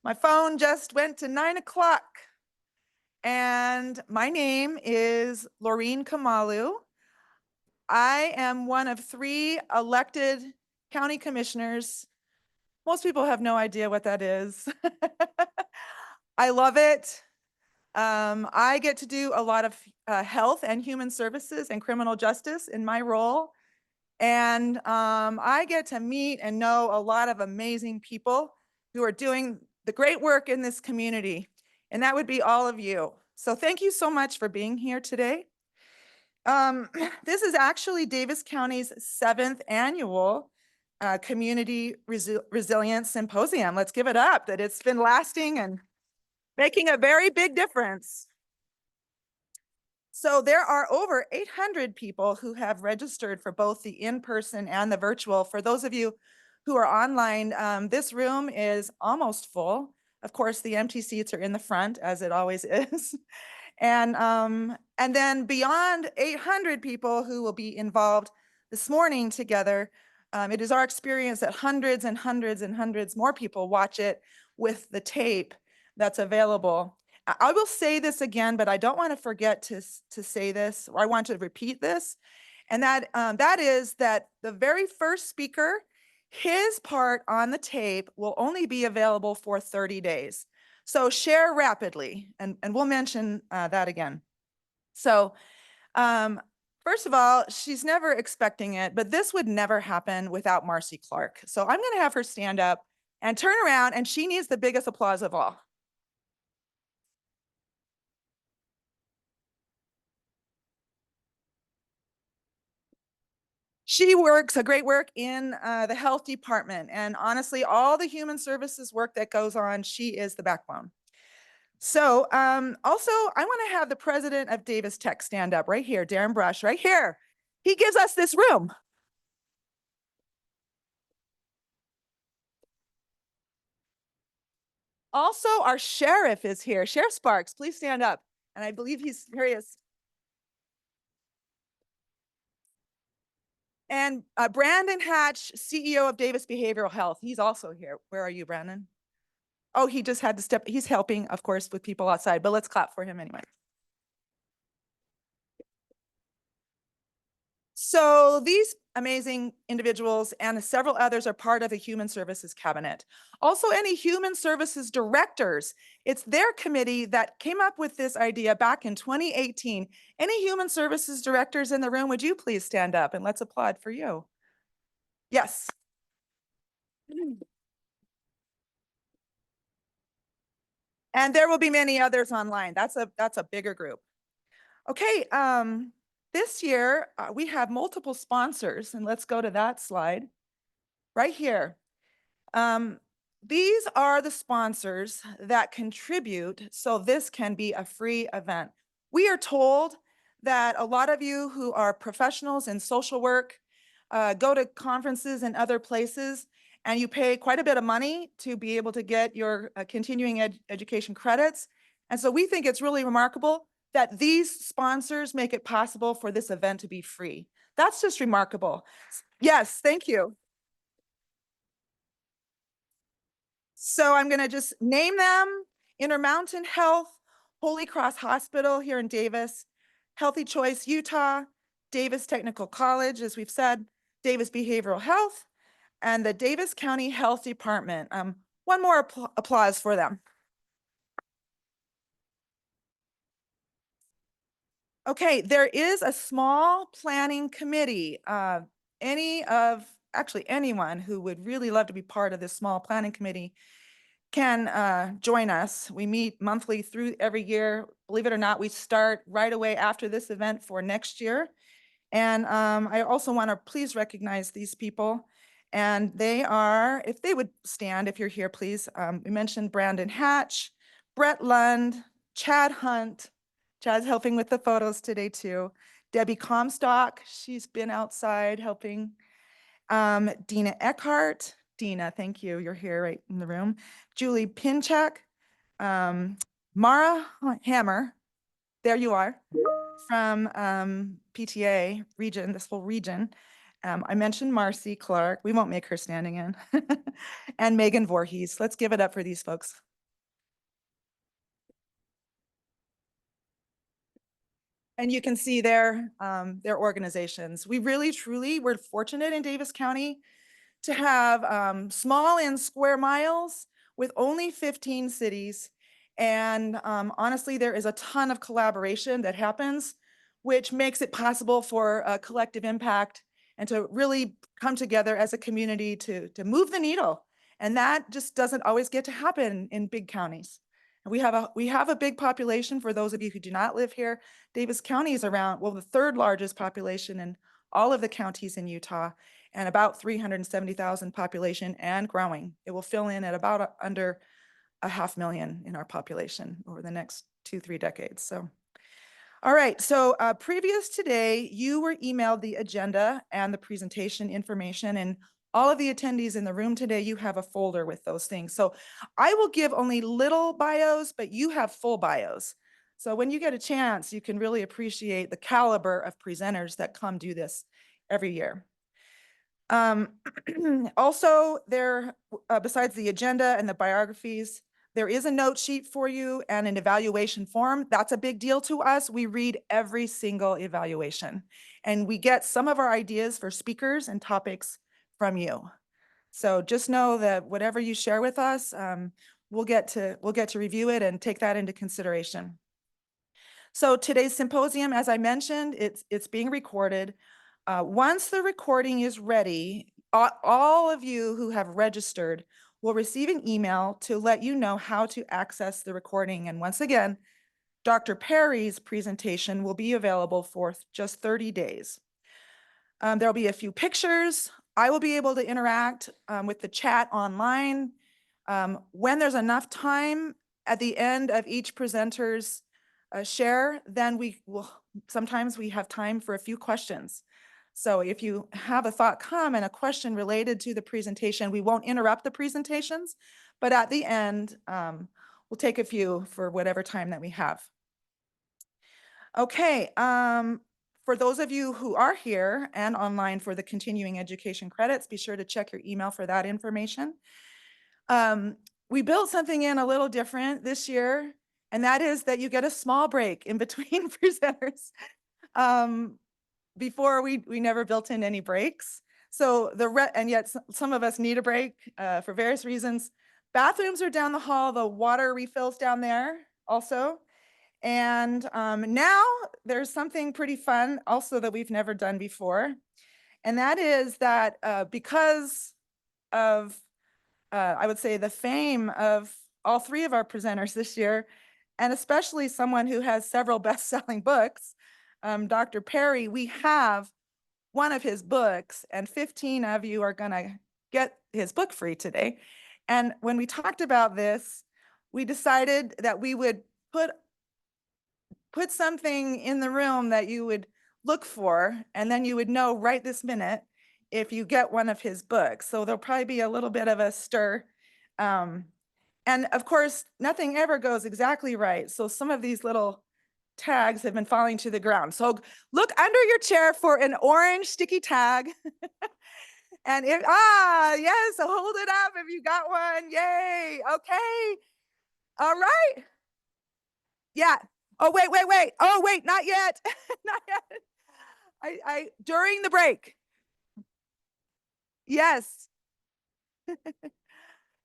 My phone just went to 9 o'clock. And my name is Laureen Kamalu. I am one of 3 elected county commissioners. Most people have no idea what that is. I love it. I get to do a lot of health and human services and criminal justice in my role. And I get to meet and know a lot of amazing people who are doing the great work in this community. And that would be all of you. So thank you so much for being here today. This is actually Davis County's 7th annual Community Resilience Symposium. Let's give it up that it's been lasting and making a very big difference. So there are over 800 people who have registered for both the in-person and the virtual. For those of you who are online, this room is almost full. Of course, the empty seats are in the front, as it always is. And then beyond 800 people who will be involved this morning together, it is our experience that hundreds and hundreds and hundreds more people watch it with the tape that's available. I will say this again, but I don't want to forget to say this, or I want to repeat this. And that is that the very first speaker, his part on the tape will only be available for 30 days. So share rapidly, and we'll mention that again. So first of all, she's never expecting it, but this would never happen without Marcy Clark. So I'm going to have her stand up and turn around, and she needs the biggest applause of all. She works a great work in the health department. And honestly, all the human services work that goes on, she is the backbone. So also, I want to have the president of Davis Tech stand up right here, Darren Brush, right here. He gives us this room. Also, our sheriff is here. Sheriff Sparks, please stand up. And I believe here he is. And Brandon Hatch, CEO of Davis Behavioral Health. He's also here. Where are you, Brandon? Oh, he just had to step. He's helping, of course, with people outside, but let's clap for him anyway. So these amazing individuals and several others are part of a human services cabinet. Also, any human services directors, it's their committee that came up with this idea back in 2018. Any human services directors in the room, would you please stand up and let's applaud for you? Yes. And there will be many others online. That's a bigger group. Okay, this year we have multiple sponsors, and let's go to that slide right here. These are the sponsors that contribute so this can be a free event. We are told that a lot of you who are professionals in social work go to conferences and other places, and you pay quite a bit of money to be able to get your continuing education credits. And so we think it's really remarkable that these sponsors make it possible for this event to be free. That's just remarkable. Yes, thank you. So I'm going to just name them: Intermountain Health, Holy Cross Hospital here in Davis, Healthy Choice Utah, Davis Technical College, as we've said, Davis Behavioral Health, and the Davis County Health Department. One more applause for them. Okay, there is a small planning committee. Anyone who would really love to be part of this small planning committee can join us. We meet monthly through every year. Believe it or not, we start right away after this event for next year. And I also want to please recognize these people. And they are, if they would stand, if you're here, please. We mentioned Brandon Hatch, Brett Lund, Chad Hunt. Chad's helping with the photos today too. Debbie Comstock, she's been outside helping. Dina Eckhart. Dina, thank you. You're here right in the room. Julie Pinchak, Mara Hammer. There you are, from PTA region, this whole region. I mentioned Marcy Clark. We won't make her standing in. And Megan Voorhees. Let's give it up for these folks. And you can see their organizations. We really, truly, we're fortunate in Davis County to have small in square miles with only 15 cities. And honestly, there is a ton of collaboration that happens, which makes it possible for a collective impact and to really come together as a community to move the needle. And that just doesn't always get to happen in big counties. And we have a big population. For those of you who do not live here, Davis County is around, well, the third largest population in all of the counties in Utah, and about 370,000 population and growing. It will fill in at about under 500,000 in our population over the next 2-3 decades. So, all right. So previous today, you were emailed the agenda and the presentation information, and all of the attendees in the room today, you have a folder with those things. So I will give only little bios, but you have full bios. So when you get a chance, you can really appreciate the caliber of presenters that come do this every year. Also, there, besides the agenda and the biographies, there is a note sheet for you and an evaluation form. That's a big deal to us. We read every single evaluation, and we get some of our ideas for speakers and topics from you. So just know that whatever you share with us, we'll get to review it and take that into consideration. So today's symposium, as I mentioned, it's being recorded. Once the recording is ready, all of you who have registered will receive an email to let you know how to access the recording. And once again, Dr. Perry's presentation will be available for just 30 days. There'll be a few pictures. I will be able to interact with the chat online. When there's enough time at the end of each presenter's share, then sometimes we have time for a few questions. So if you have a thought come and a question related to the presentation, we won't interrupt the presentations, but at the end, we'll take a few for whatever time that we have. Okay, for those of you who are here and online for the continuing education credits, be sure to check your email for that information. We built something in a little different this year, and that is that you get a small break in between presenters. Before we never built in any breaks. So and yet some of us need a break for various reasons. Bathrooms are down the hall, the water refills down there also. And now there's something pretty fun also that we've never done before. And that is that because of, I would say, the fame of all three of our presenters this year, and especially someone who has several best-selling books, Dr. Perry, we have one of his books, and 15 of you are going to get his book free today. And when we talked about this, we decided that we would put something in the room that you would look for, and then you would know right this minute if you get one of his books. So there'll probably be a little bit of a stir. And of course, nothing ever goes exactly right. So some of these little tags have been falling to the ground. So look under your chair for an orange sticky tag. And yes, so hold it up if you got one. Yay. Okay. All right. Yeah. Oh, wait. Oh, wait, not yet. Not yet. During the break. Yes.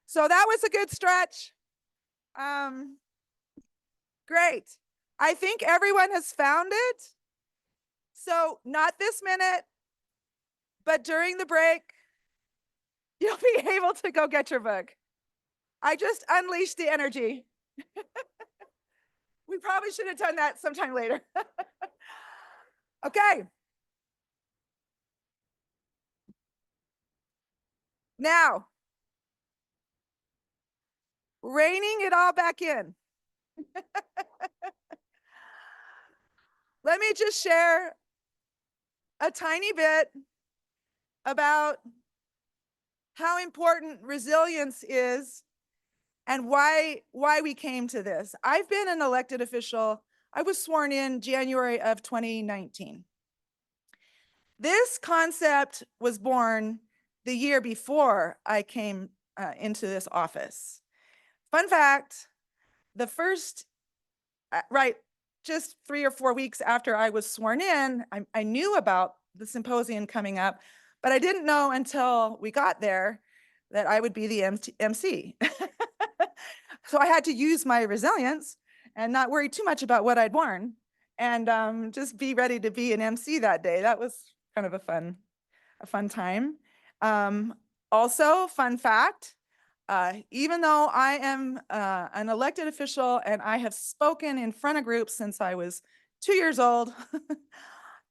So that was a good stretch. Great. I think everyone has found it. So not this minute, but during the break, you'll be able to go get your book. I just unleashed the energy. We probably should have done that sometime later. Okay. Now, reining it all back in. Let me just share a tiny bit about how important resilience is and why we came to this. I've been an elected official. I was sworn in January of 2019. This concept was born the year before I came into this office. Fun fact, the first, right, just 3 or 4 weeks after I was sworn in, I knew about the symposium coming up, but I didn't know until we got there that I would be the MC. So I had to use my resilience and not worry too much about what I'd worn, and just be ready to be an MC that day. That was kind of a fun time. Um, Also, fun fact, even though I am an elected official and I have spoken in front of groups since I was 2 years old,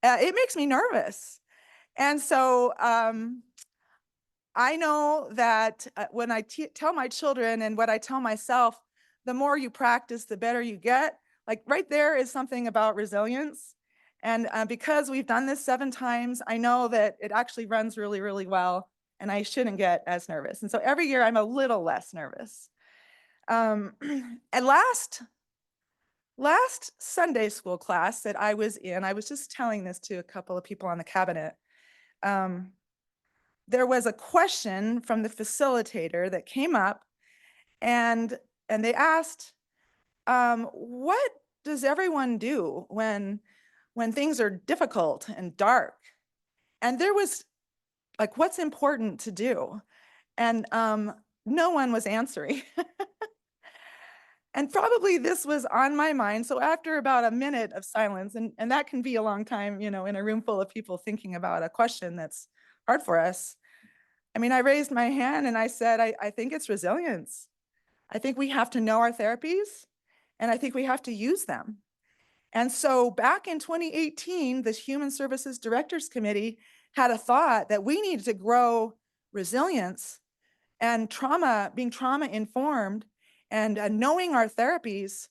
it makes me nervous. And so I know that when I tell my children and what I tell myself, the more you practice, the better you get. Like right there is something about resilience. And because we've done this 7 times, I know that it actually runs really, really well, and I shouldn't get as nervous. And so every year I'm a little less nervous. And last Sunday school class that I was in, I was just telling this to a couple of people on the cabinet. There was a question from the facilitator that came up, and they asked, what does everyone do when things are difficult and dark? And there was like, what's important to do? And no one was answering. And probably this was on my mind. So after about a minute of silence, and that can be a long time, in a room full of people thinking about a question that's hard for us. I mean, I raised my hand and I said, I think it's resilience. I think we have to know our therapies, and I think we have to use them. And so back in 2018, the Human Services Directors Committee had a thought that we needed to grow resilience and being trauma informed, and knowing our therapies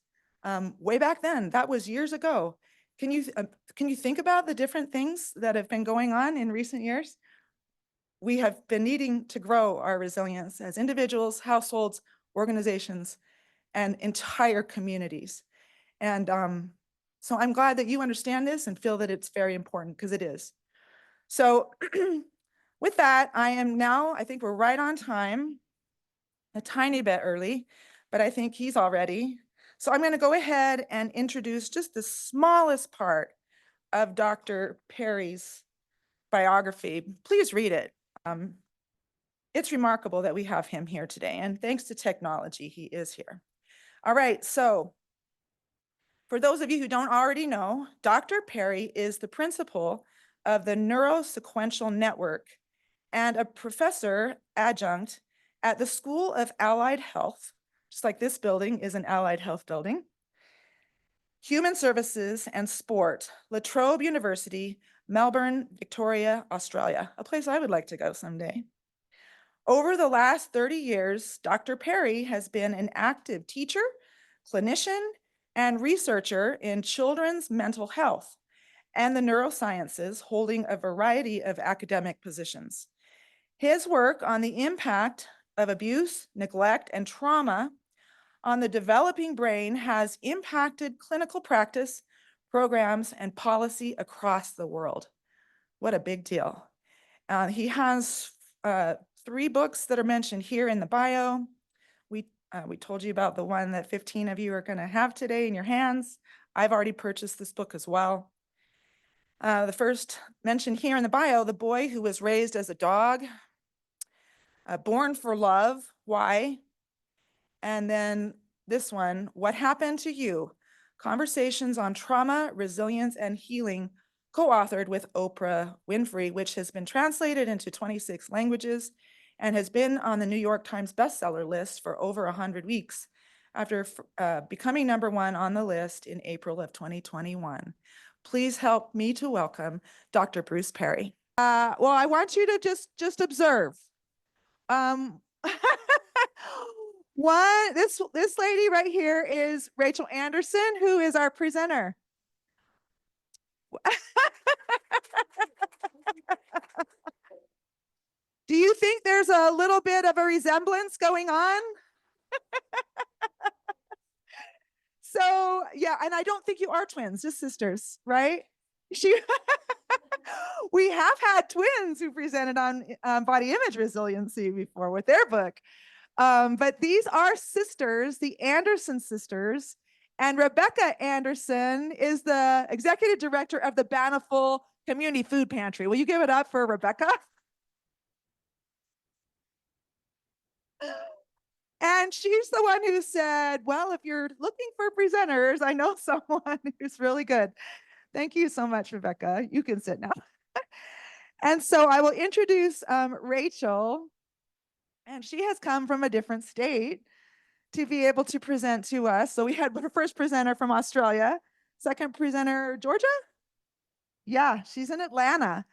way back then. That was years ago. Can you think about the different things that have been going on in recent years? We have been needing to grow our resilience as individuals, households, organizations, and entire communities. And so I'm glad that you understand this and feel that it's very important, because it is. So with that, I think we're right on time, a tiny bit early, but I think he's all ready. So I'm going to go ahead and introduce just the smallest part of Dr. Perry's biography. Please read it. It's remarkable that we have him here today, and thanks to technology, he is here. All right, so for those of you who don't already know, Dr. Perry is the principal of the Neurosequential Network and a professor adjunct at the School of Allied Health, just like this building is an allied health building, Human Services and Sport, La Trobe University, Melbourne, Victoria, Australia, a place I would like to go someday. Over the last 30 years, Dr. Perry has been an active teacher, clinician, and researcher in children's mental health and the neurosciences, holding a variety of academic positions. His work on the impact of abuse, neglect, and trauma on the developing brain has impacted clinical practice, programs, and policy across the world. What a big deal. He has 3 books that are mentioned here in the bio. We told you about the one that 15 of you are going to have today in your hands. I've already purchased this book as well. The first mentioned here in the bio, The Boy Who Was Raised as a Dog, Born for Love, Why? And then this one, What Happened to You? Conversations on Trauma, Resilience, and Healing, co-authored with Oprah Winfrey, which has been translated into 26 languages and has been on the New York Times bestseller list for over 100 weeks after becoming #1 on the list in April of 2021. Please help me to welcome Dr. Bruce Perry. Well, I want you to just observe. This lady right here is Rachel Anderson, who is our presenter. Do you think there's a little bit of a resemblance going on? So yeah, and I don't think you are twins, just sisters, right? We have had twins who presented on body image resiliency before with their book. But these are sisters, the Anderson sisters, And Rebecca Anderson is the executive director of the Baniful Community Food Pantry. Will you give it up for Rebecca? And she's the one who said, well, if you're looking for presenters, I know someone who's really good. Thank you so much, Rebecca. You can sit now. And so I will introduce Rachel, and she has come from a different state to be able to present to us. So we had our first presenter from Australia, second presenter, Georgia? Yeah, she's in Atlanta.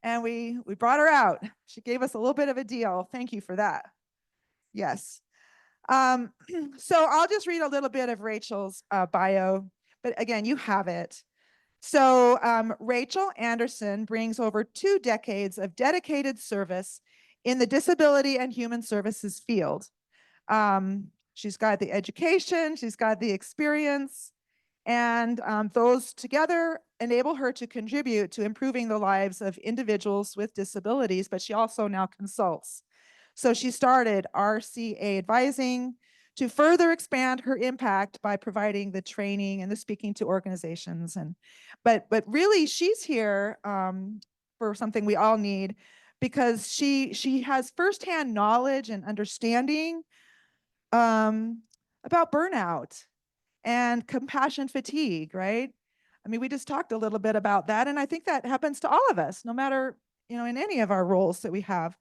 And we brought her out. She gave us a little bit of a deal. Thank you for that. Yes. So I'll just read a little bit of Rachel's bio, but again, you have it. So Rachel Anderson brings over 2 decades of dedicated service in the disability and human services field. She's got the education, she's got the experience, and those together enable her to contribute to improving the lives of individuals with disabilities, but she also now consults. So she started RCA Advising to further expand her impact by providing the training and the speaking to organizations. But really, she's here for something we all need, because she has firsthand knowledge and understanding about burnout and compassion fatigue, right? I mean, we just talked a little bit about that, and I think that happens to all of us, no matter, in any of our roles that we have.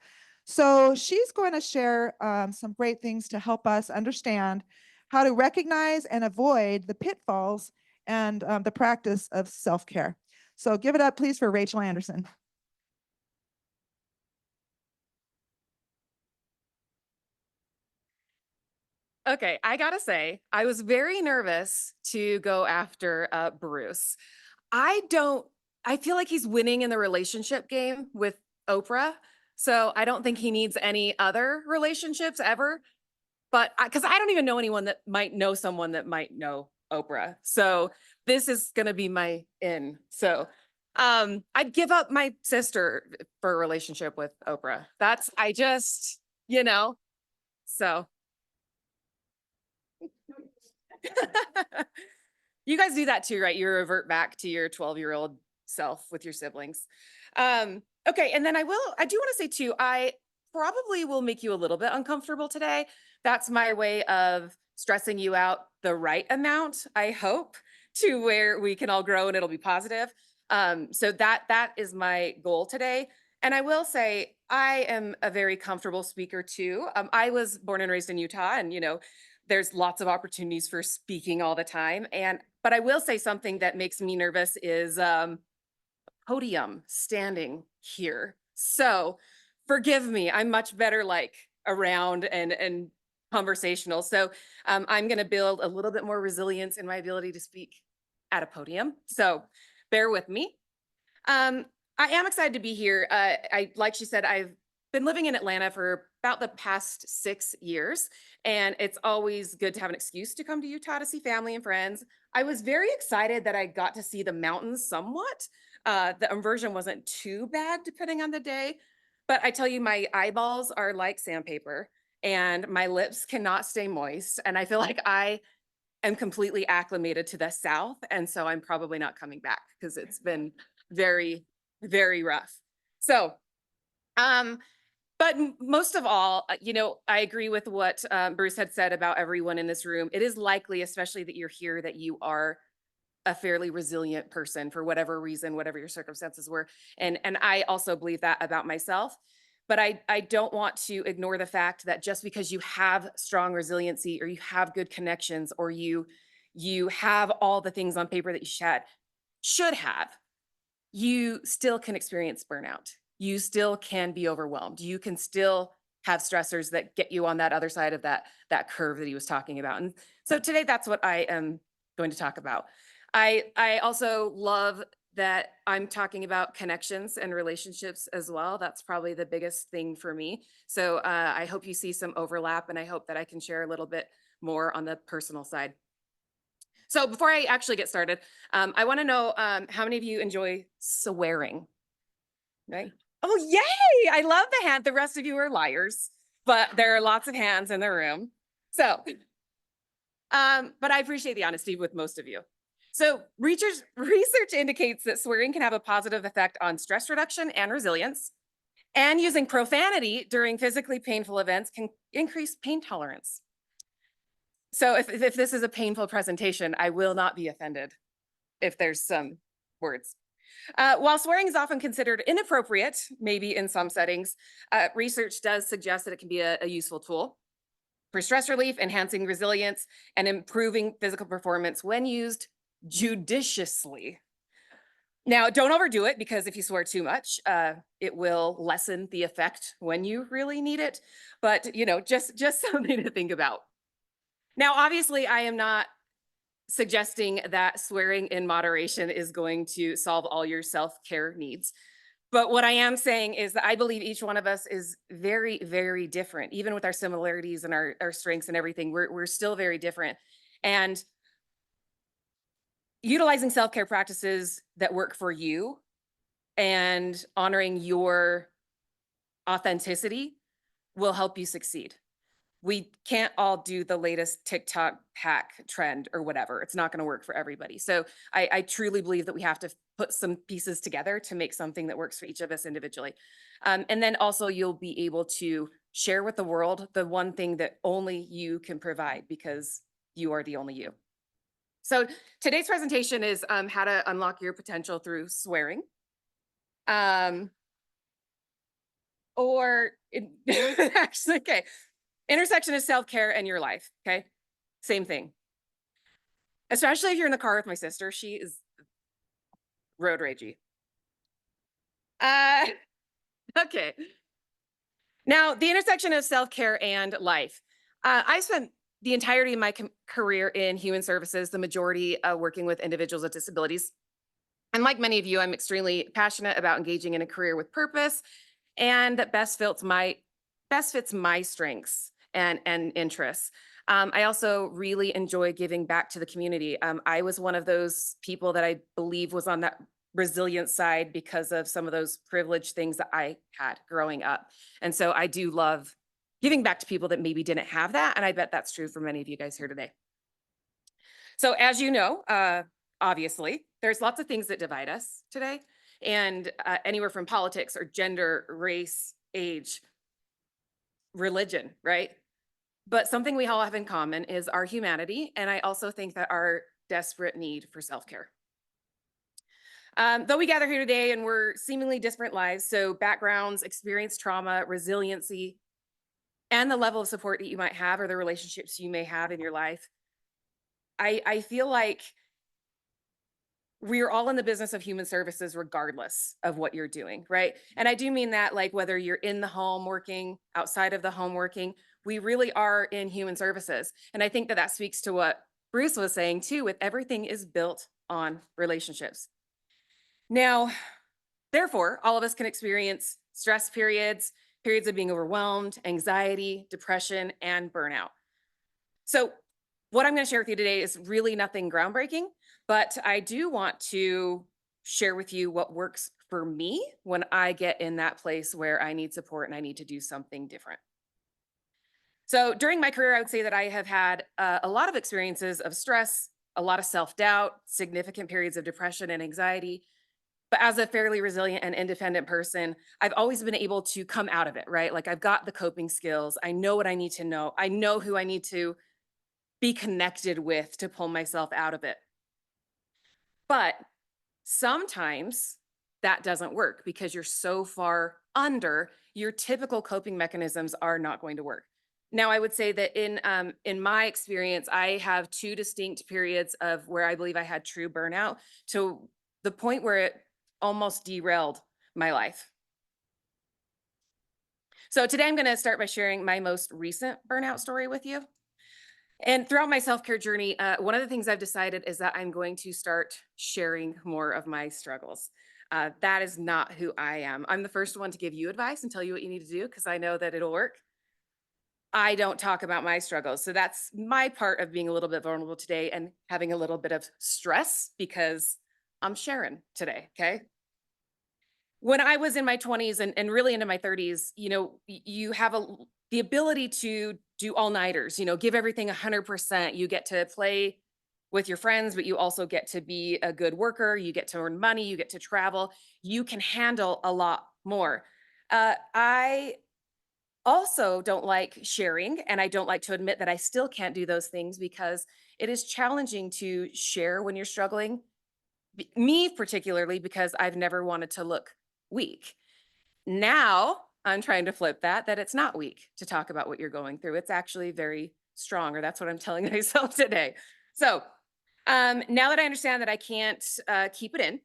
So she's going to share some great things to help us understand how to recognize and avoid the pitfalls and the practice of self-care. So give it up, please, for Rachel Anderson. Okay, I gotta say, I was very nervous to go after Bruce. I feel like he's winning in the relationship game with Oprah. So I don't think he needs any other relationships ever. But because I don't even know anyone that might know someone that might know Oprah. So this is gonna be my in. So I'd give up my sister for a relationship with Oprah. I just, so you guys do that too, right? You revert back to your 12-year-old self with your siblings. Okay, and then I do want to say too, I probably will make you a little bit uncomfortable today. That's my way of stressing you out the right amount, I hope, to where we can all grow and it'll be positive. So that is my goal today. And I will say, I am a very comfortable speaker too. I was born and raised in Utah, and there's lots of opportunities for speaking all the time. But I will say something that makes me nervous is podium standing here. So forgive me, I'm much better like around and conversational. So I'm going to build a little bit more resilience in my ability to speak at a podium. So bear with me. I am excited to be here. Like she said, I've been living in Atlanta for about the past 6 years, and it's always good to have an excuse to come to Utah to see family and friends. I was very excited that I got to see the mountains somewhat. The inversion wasn't too bad depending on the day, but I tell you, my eyeballs are like sandpaper and my lips cannot stay moist. And I feel like I am completely acclimated to the South. And so I'm probably not coming back because it's been very, very rough. So, but most of all, I agree with what Bruce had said about everyone in this room. It is likely, especially that you're here, that you are a fairly resilient person for whatever reason, whatever your circumstances were. And I also believe that about myself. But I don't want to ignore the fact that just because you have strong resiliency, or you have good connections, or you have all the things on paper that you should have, you still can experience burnout. You still can be overwhelmed. You can still have stressors that get you on that other side of that curve that he was talking about. And so today, that's what I am going to talk about. I also love that I'm talking about connections and relationships as well. That's probably the biggest thing for me. So I hope you see some overlap, and I hope that I can share a little bit more on the personal side. So before I actually get started, I want to know how many of you enjoy swearing? Right? Oh, yay! I love the hand. The rest of you are liars, but there are lots of hands in the room. So But I appreciate the honesty with most of you. So research indicates that swearing can have a positive effect on stress reduction and resilience. And using profanity during physically painful events can increase pain tolerance. So if this is a painful presentation, I will not be offended if there's some words. While swearing is often considered inappropriate, maybe in some settings, research does suggest that it can be a useful tool for stress relief, enhancing resilience, and improving physical performance when used judiciously. Now, don't overdo it because if you swear too much, it will lessen the effect when you really need it. But just something to think about. Now, obviously, I am not suggesting that swearing in moderation is going to solve all your self-care needs. But what I am saying is that I believe each one of us is very, very different. Even with our similarities and our strengths and everything, we're still very different. And utilizing self-care practices that work for you and honoring your authenticity will help you succeed. We can't all do the latest TikTok hack trend or whatever. It's not going to work for everybody. So I truly believe that we have to put some pieces together to make something that works for each of us individually. And then also you'll be able to share with the world the one thing that only you can provide because you are the only you. So today's presentation is how to unlock your potential through swearing. Um, actually, okay. Intersection of self-care and your life. Okay. Same thing. Especially if you're in the car with my sister. She is road ragey. Uh, okay. Now, the intersection of self-care and life. I spent the entirety of my career in human services, the majority working with individuals with disabilities. And like many of you, I'm extremely passionate about engaging in a career with purpose and that best fits my strengths and interests. I also really enjoy giving back to the community. I was one of those people that I believe was on that resilient side because of some of those privileged things that I had growing up. And so I do love giving back to people that maybe didn't have that. And I bet that's true for many of you guys here today. So as you know, obviously, there's lots of things that divide us today, and anywhere from politics or gender, race, age, religion, right? But something we all have in common is our humanity, and I also think that our desperate need for self-care. Though we gather here today and we're seemingly different lives, so backgrounds, experience trauma, resiliency, and the level of support that you might have or the relationships you may have in your life, I feel like we're all in the business of human services regardless of what you're doing, right? And I do mean that, like, whether you're in the home working, outside of the home working, we really are in human services. And I think that that speaks to what Bruce was saying too, with everything is built on relationships. Now, therefore, all of us can experience stress periods, periods of being overwhelmed, anxiety, depression, and burnout. So what I'm going to share with you today is really nothing groundbreaking, but I do want to share with you what works for me when I get in that place where I need support and I need to do something different. So during my career, I would say that I have had a lot of experiences of stress, a lot of self-doubt, significant periods of depression and anxiety. But as a fairly resilient and independent person, I've always been able to come out of it, right? Like I've got the coping skills. I know what I need to know. I know who I need to be connected with to pull myself out of it. But sometimes that doesn't work because you're so far under, your typical coping mechanisms are not going to work. Now, I would say that in my experience, I have two distinct periods of where I believe I had true burnout to the point where it almost derailed my life. So today I'm going to start by sharing my most recent burnout story with you. And throughout my self-care journey, one of the things I've decided is that I'm going to start sharing more of my struggles. That is not who I am. I'm the first one to give you advice and tell you what you need to do because I know that it'll work. I don't talk about my struggles. So that's my part of being a little bit vulnerable today and having a little bit of stress because I'm sharing today. Okay. When I was in my 20s and really into my 30s, you have the ability to do all-nighters, give everything 100%. You get to play with your friends, but you also get to be a good worker. You get to earn money. You get to travel. You can handle a lot more. I also don't like sharing, and I don't like to admit that I still can't do those things because it is challenging to share when you're struggling. Me particularly, because I've never wanted to look weak. Now I'm trying to flip that it's not weak to talk about what you're going through. It's actually very strong, or that's what I'm telling myself today. So now that I understand that I can't keep it in,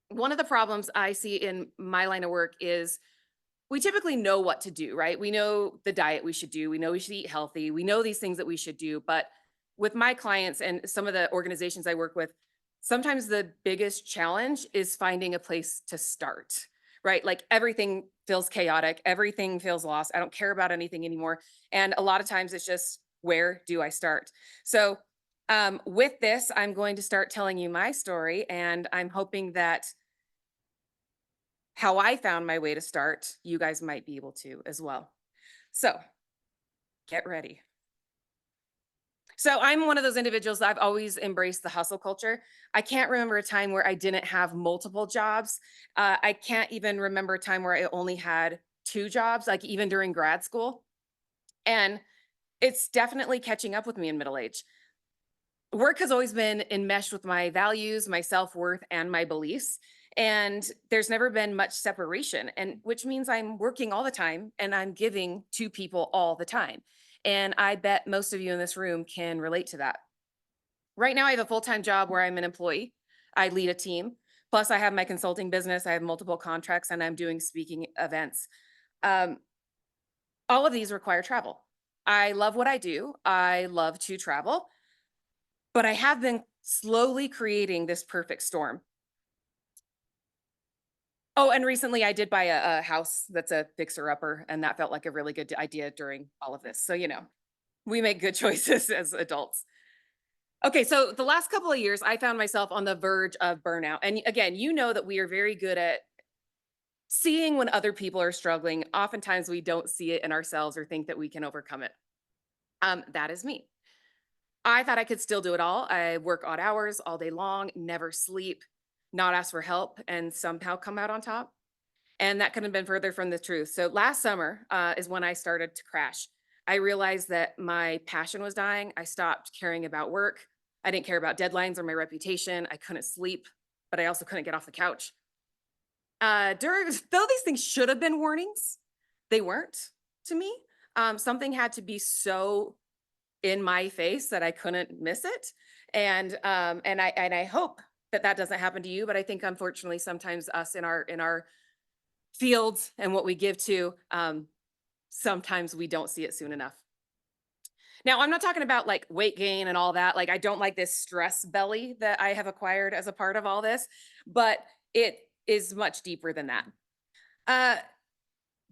one of the problems I see in my line of work is we typically know what to do, right? We know the diet we should do. We know we should eat healthy. We know these things that we should do. But with my clients and some of the organizations I work with, sometimes the biggest challenge is finding a place to start, right? Like everything feels chaotic, everything feels lost. I don't care about anything anymore. And a lot of times it's just, where do I start? So, with this, I'm going to start telling you my story, and I'm hoping that how I found my way to start, you guys might be able to as well. So get ready. So I'm one of those individuals that I've always embraced the hustle culture. I can't remember a time where I didn't have multiple jobs. I can't even remember a time where I only had two jobs, like even during grad school. And it's definitely catching up with me in middle age. Work has always been enmeshed with my values, my self-worth, and my beliefs. And there's never been much separation, and which means I'm working all the time and I'm giving to people all the time. And I bet most of you in this room can relate to that. Right now, I have a full-time job where I'm an employee. I lead a team. Plus, I have my consulting business. I have multiple contracts and I'm doing speaking events. Um, all of these require travel. I love what I do. I love to travel, but I have been slowly creating this perfect storm. Oh, and recently I did buy a house that's a fixer-upper, and that felt like a really good idea during all of this. So, we make good choices as adults. Okay, so the last couple of years, I found myself on the verge of burnout. And again, you know that we are very good at seeing when other people are struggling. Oftentimes, we don't see it in ourselves or think that we can overcome it. That is me. I thought I could still do it all. I work odd hours all day long, never sleep, not ask for help, and somehow come out on top. And that couldn't have been further from the truth. So last summer is when I started to crash. I realized that my passion was dying. I stopped caring about work. I didn't care about deadlines or my reputation. I couldn't sleep, but I also couldn't get off the couch. Though these things should have been warnings, they weren't to me. Something had to be so in my face that I couldn't miss it. And I hope that that doesn't happen to you. But I think unfortunately sometimes us in our fields and what we give to, sometimes we don't see it soon enough. Now, I'm not talking about like weight gain and all that. Like, I don't like this stress belly that I have acquired as a part of all this, but it is much deeper than that. Uh,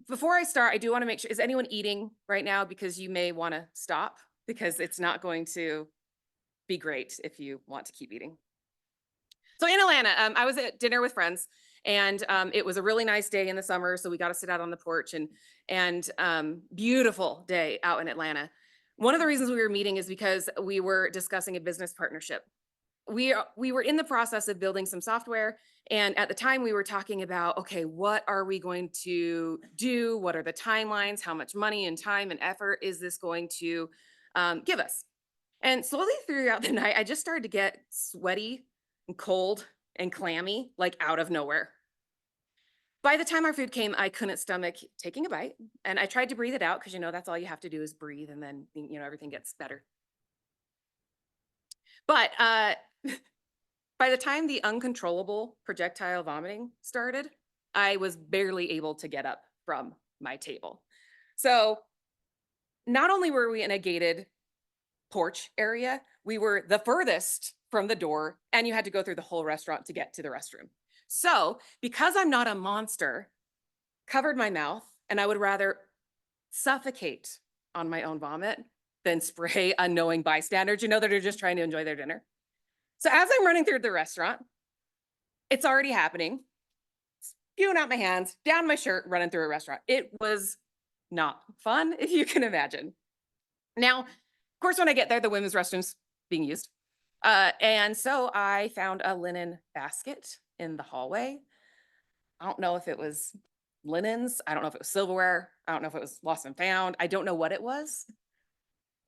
Before I start, I do want to make sure, is anyone eating right now? Because you may want to stop because it's not going to be great if you want to keep eating. So in Atlanta, I was at dinner with friends, and it was a really nice day in the summer. So we got to sit out on the porch and beautiful day out in Atlanta. One of the reasons we were meeting is because we were discussing a business partnership. We were in the process of building some software, and at the time we were talking about, okay, what are we going to do? What are the timelines? How much money and time and effort is this going to give us? And slowly throughout the night, I just started to get sweaty and cold and clammy, like out of nowhere. By the time our food came, I couldn't stomach taking a bite. And I tried to breathe it out because, that's all you have to do is breathe, and then, everything gets better. But by the time the uncontrollable projectile vomiting started, I was barely able to get up from my table. So not only were we in a gated porch area, we were the furthest from the door, and you had to go through the whole restaurant to get to the restroom. So, because I'm not a monster, covered my mouth, and I would rather suffocate on my own vomit than spray unknowing bystanders, that are just trying to enjoy their dinner. So, as I'm running through the restaurant, it's already happening. Spewing out my hands, down my shirt, running through a restaurant. It was Not fun, if you can imagine. Now, of course, when I get there, the women's restrooms being used. And so I found a linen basket in the hallway. I don't know if it was linens. I don't know if it was silverware. I don't know if it was lost and found. I don't know what it was,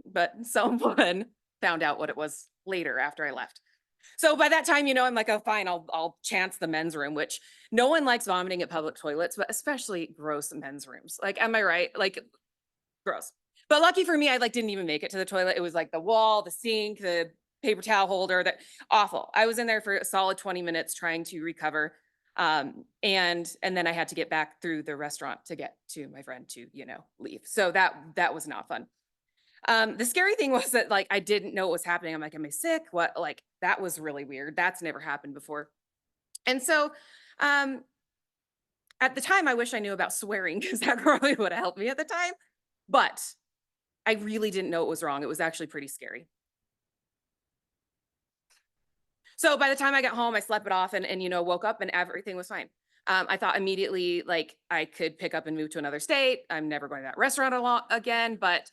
but someone found out what it was later after I left. So by that time, I'm like, oh, fine, I'll chance the men's room, which no one likes vomiting at public toilets, but especially gross men's rooms. Like, am I right? Like, gross. But lucky for me, I like didn't even make it to the toilet. It was like the wall, the sink, the paper towel holder, that awful. I was in there for a solid 20 minutes trying to recover. And then I had to get back through the restaurant to get to my friend to, leave. So that was not fun. The scary thing was that like I didn't know what was happening. I'm like, am I sick? What? Like that was really weird. That's never happened before. And so um at the time I wish I knew about swearing because that probably would have helped me at the time. But I really didn't know it was wrong. It was actually pretty scary. So by the time I got home, I slept it off and woke up and everything was fine. I thought immediately like I could pick up and move to another state. I'm never going to that restaurant again, but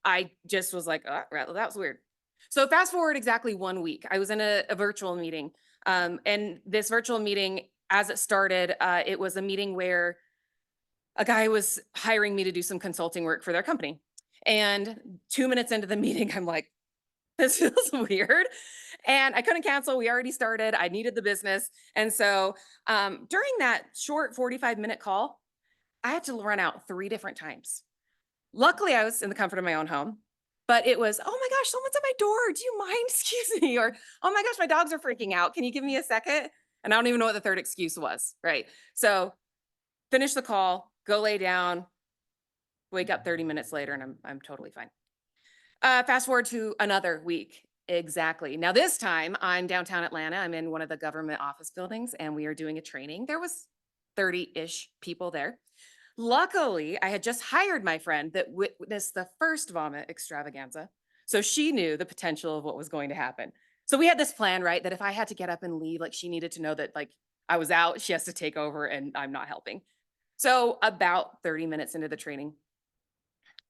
I just was like, oh, that was weird. So fast forward exactly 1 week, I was in a virtual meeting. And this virtual meeting, as it started, it was a meeting where a guy was hiring me to do some consulting work for their company. And 2 minutes into the meeting, I'm like, this feels weird. And I couldn't cancel. We already started. I needed the business. And so during that short 45-minute call, I had to run out 3 different times. Luckily, I was in the comfort of my own home, but it was, oh my gosh, someone's at my door. Do you mind? Excuse me. Or, oh my gosh, my dogs are freaking out. Can you give me a second? And I don't even know what the third excuse was. Right. So finish the call, go lay down, wake up 30 minutes later, and I'm totally fine. Fast forward to another week. Exactly. Now this time I'm downtown Atlanta. I'm in one of the government office buildings and we are doing a training. There was 30-ish people there. Luckily, I had just hired my friend that witnessed the first vomit extravaganza. So she knew the potential of what was going to happen. So we had this plan, right? That if I had to get up and leave, like she needed to know that like I was out, she has to take over and I'm not helping. So about 30 minutes into the training,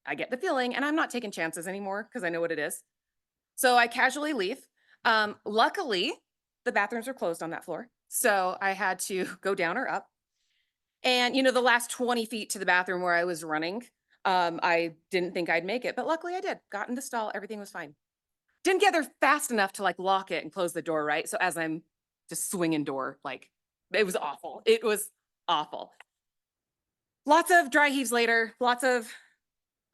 I get the feeling, and I'm not taking chances anymore because I know what it is. So I casually leave. Luckily, the bathrooms were closed on that floor. So I had to go down or up. And, the last 20 feet to the bathroom where I was running, I didn't think I'd make it, but luckily I did. Got in the stall. Everything was fine. Didn't get there fast enough to like lock it and close the door, right? So as I'm just swinging door, like it was awful. It was awful. Lots of dry heaves later, lots of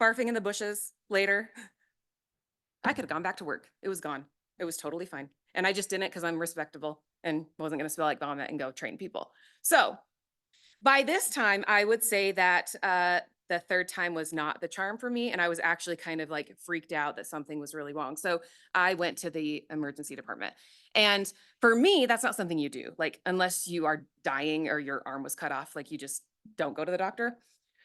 barfing in the bushes later. I could have gone back to work. It was gone. It was totally fine. And I just didn't because I'm respectable and wasn't going to smell like vomit and go train people. So by this time, I would say that the third time was not the charm for me. And I was actually kind of like freaked out that something was really wrong. So I went to the emergency department. And for me, that's not something you do. Like, unless you are dying or your arm was cut off, like you just don't go to the doctor.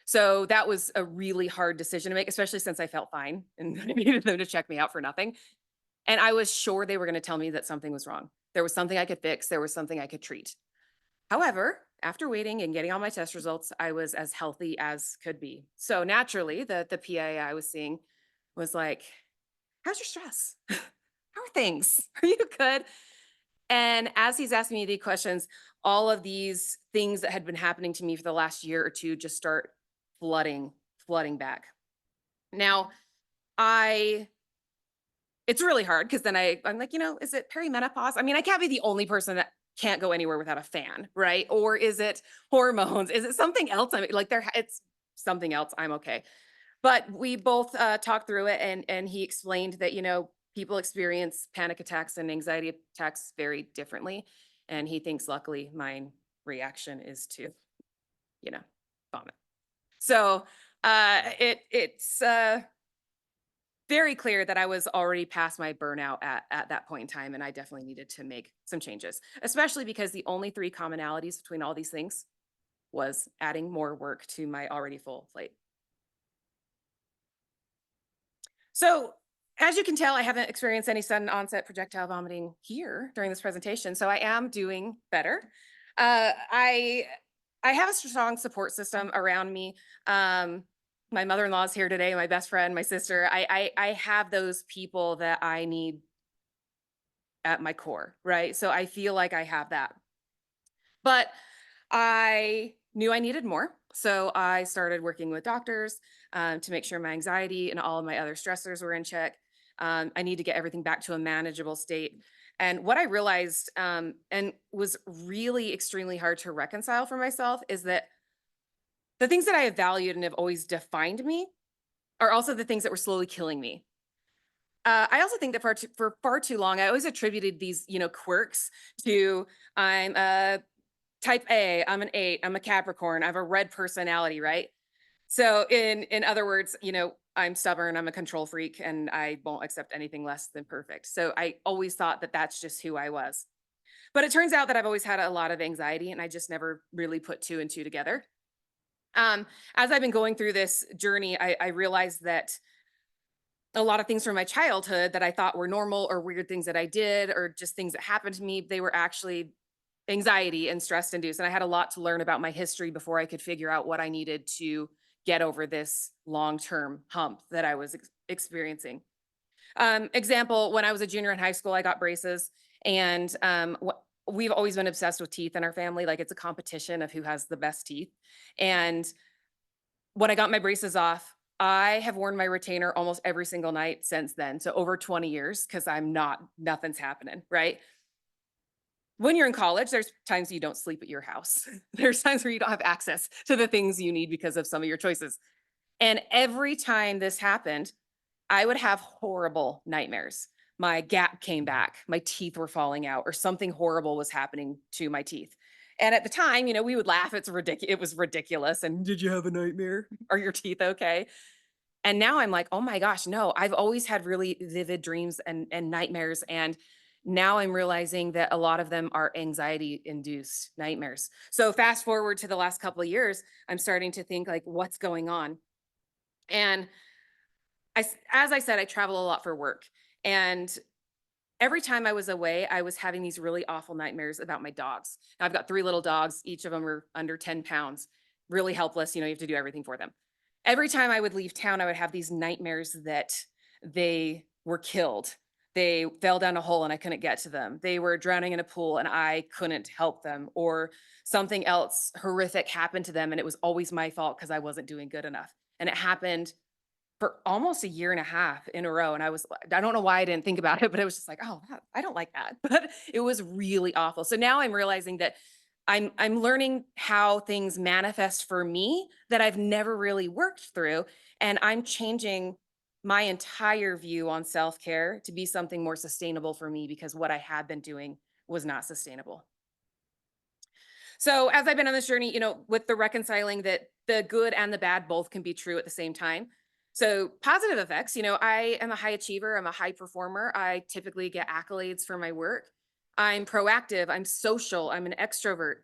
So that was a really hard decision to make, especially since I felt fine and I needed them to check me out for nothing. And I was sure they were going to tell me that something was wrong. There was something I could fix, there was something I could treat. However, after waiting and getting all my test results, I was as healthy as could be. So naturally, the PA I was seeing was like, how's your stress? How are things? Are you good? And as he's asking me the questions, all of these things that had been happening to me for the last year or two just start flooding back. Now, I it's really hard because then I'm like, is it perimenopause? I mean, I can't be the only person that can't go anywhere without a fan, right? Or is it hormones? Is it something else? I mean, like it's something else. I'm okay. But we both talked through it and he explained that, people experience panic attacks and anxiety attacks very differently. And he thinks luckily my reaction is to, you know, vomit. So it's very clear that I was already past my burnout at that point in time. And I definitely needed to make some changes, especially because the only three commonalities between all these things was adding more work to my already full plate. So as you can tell, I haven't experienced any sudden onset projectile vomiting here during this presentation. So I am doing better. I have a strong support system around me. My mother-in-law is here today, my best friend, my sister. I have those people that I need at my core, right? So I feel like I have that. But I knew I needed more. So I started working with doctors to make sure my anxiety and all of my other stressors were in check. I need to get everything back to a manageable state. And what I realized and was really extremely hard to reconcile for myself is that the things that I have valued and have always defined me are also the things that were slowly killing me. I also think that for far too long, I always attributed these, quirks to I'm a type A, I'm an 8, I'm a Capricorn, I have a red personality, right? So in other words, I'm stubborn, I'm a control freak, and I won't accept anything less than perfect. So I always thought that that's just who I was. But it turns out that I've always had a lot of anxiety, and I just never really put two and two together. Um, as I've been going through this journey, I realized that a lot of things from my childhood that I thought were normal or weird things that I did or just things that happened to me, they were actually anxiety and stress induced. And I had a lot to learn about my history before I could figure out what I needed to get over this long term hump that I was experiencing. Example, when I was a junior in high school, I got braces, and we've always been obsessed with teeth in our family. Like it's a competition of who has the best teeth. And when I got my braces off, I have worn my retainer almost every single night since then. So over 20 years, because nothing's happening, right? When you're in college, there's times you don't sleep at your house. There's times where you don't have access to the things you need because of some of your choices. And every time this happened, I would have horrible nightmares. My gap came back, my teeth were falling out, or something horrible was happening to my teeth. And at the time, we would laugh. It was ridiculous. And did you have a nightmare? Are your teeth okay? And now I'm like, "Oh my gosh, no, I've always had really vivid dreams and nightmares, and now I'm realizing that a lot of them are anxiety-induced nightmares." So fast forward to the last couple of years, I'm starting to think like, "What's going on?" And as I said, I travel a lot for work, and every time I was away, I was having these really awful nightmares about my dogs. Now, I've got 3 little dogs, each of them are under 10 pounds, really helpless, you have to do everything for them. Every time I would leave town, I would have these nightmares that they were killed. They fell down a hole and I couldn't get to them. They were drowning in a pool and I couldn't help them, or something else horrific happened to them and it was always my fault because I wasn't doing good enough. And it happened for almost a year and a half in a row, and I don't know why I didn't think about it, but it was just like, "Oh, I don't like that." But it was really awful. So now I'm realizing that I'm learning how things manifest for me that I've never really worked through, and I'm changing my entire view on self-care to be something more sustainable for me because what I had been doing was not sustainable. So as I've been on this journey, with the reconciling that the good and the bad both can be true at the same time. So positive effects, I am a high achiever, I'm a high performer. I typically get accolades for my work. I'm proactive, I'm social, I'm an extrovert.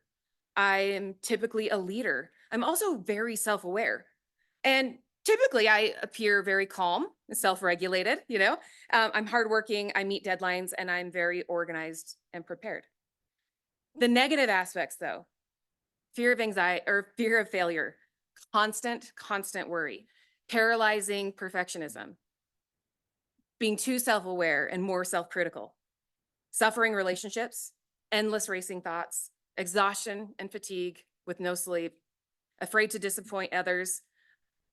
I am typically a leader. I'm also very self-aware. And typically I appear very calm and self-regulated, I'm hardworking, I meet deadlines, and I'm very organized and prepared. The negative aspects though, fear of anxiety or fear of failure, constant worry, paralyzing perfectionism, being too self aware and more self critical, suffering relationships, endless racing thoughts, exhaustion and fatigue with no sleep, afraid to disappoint others.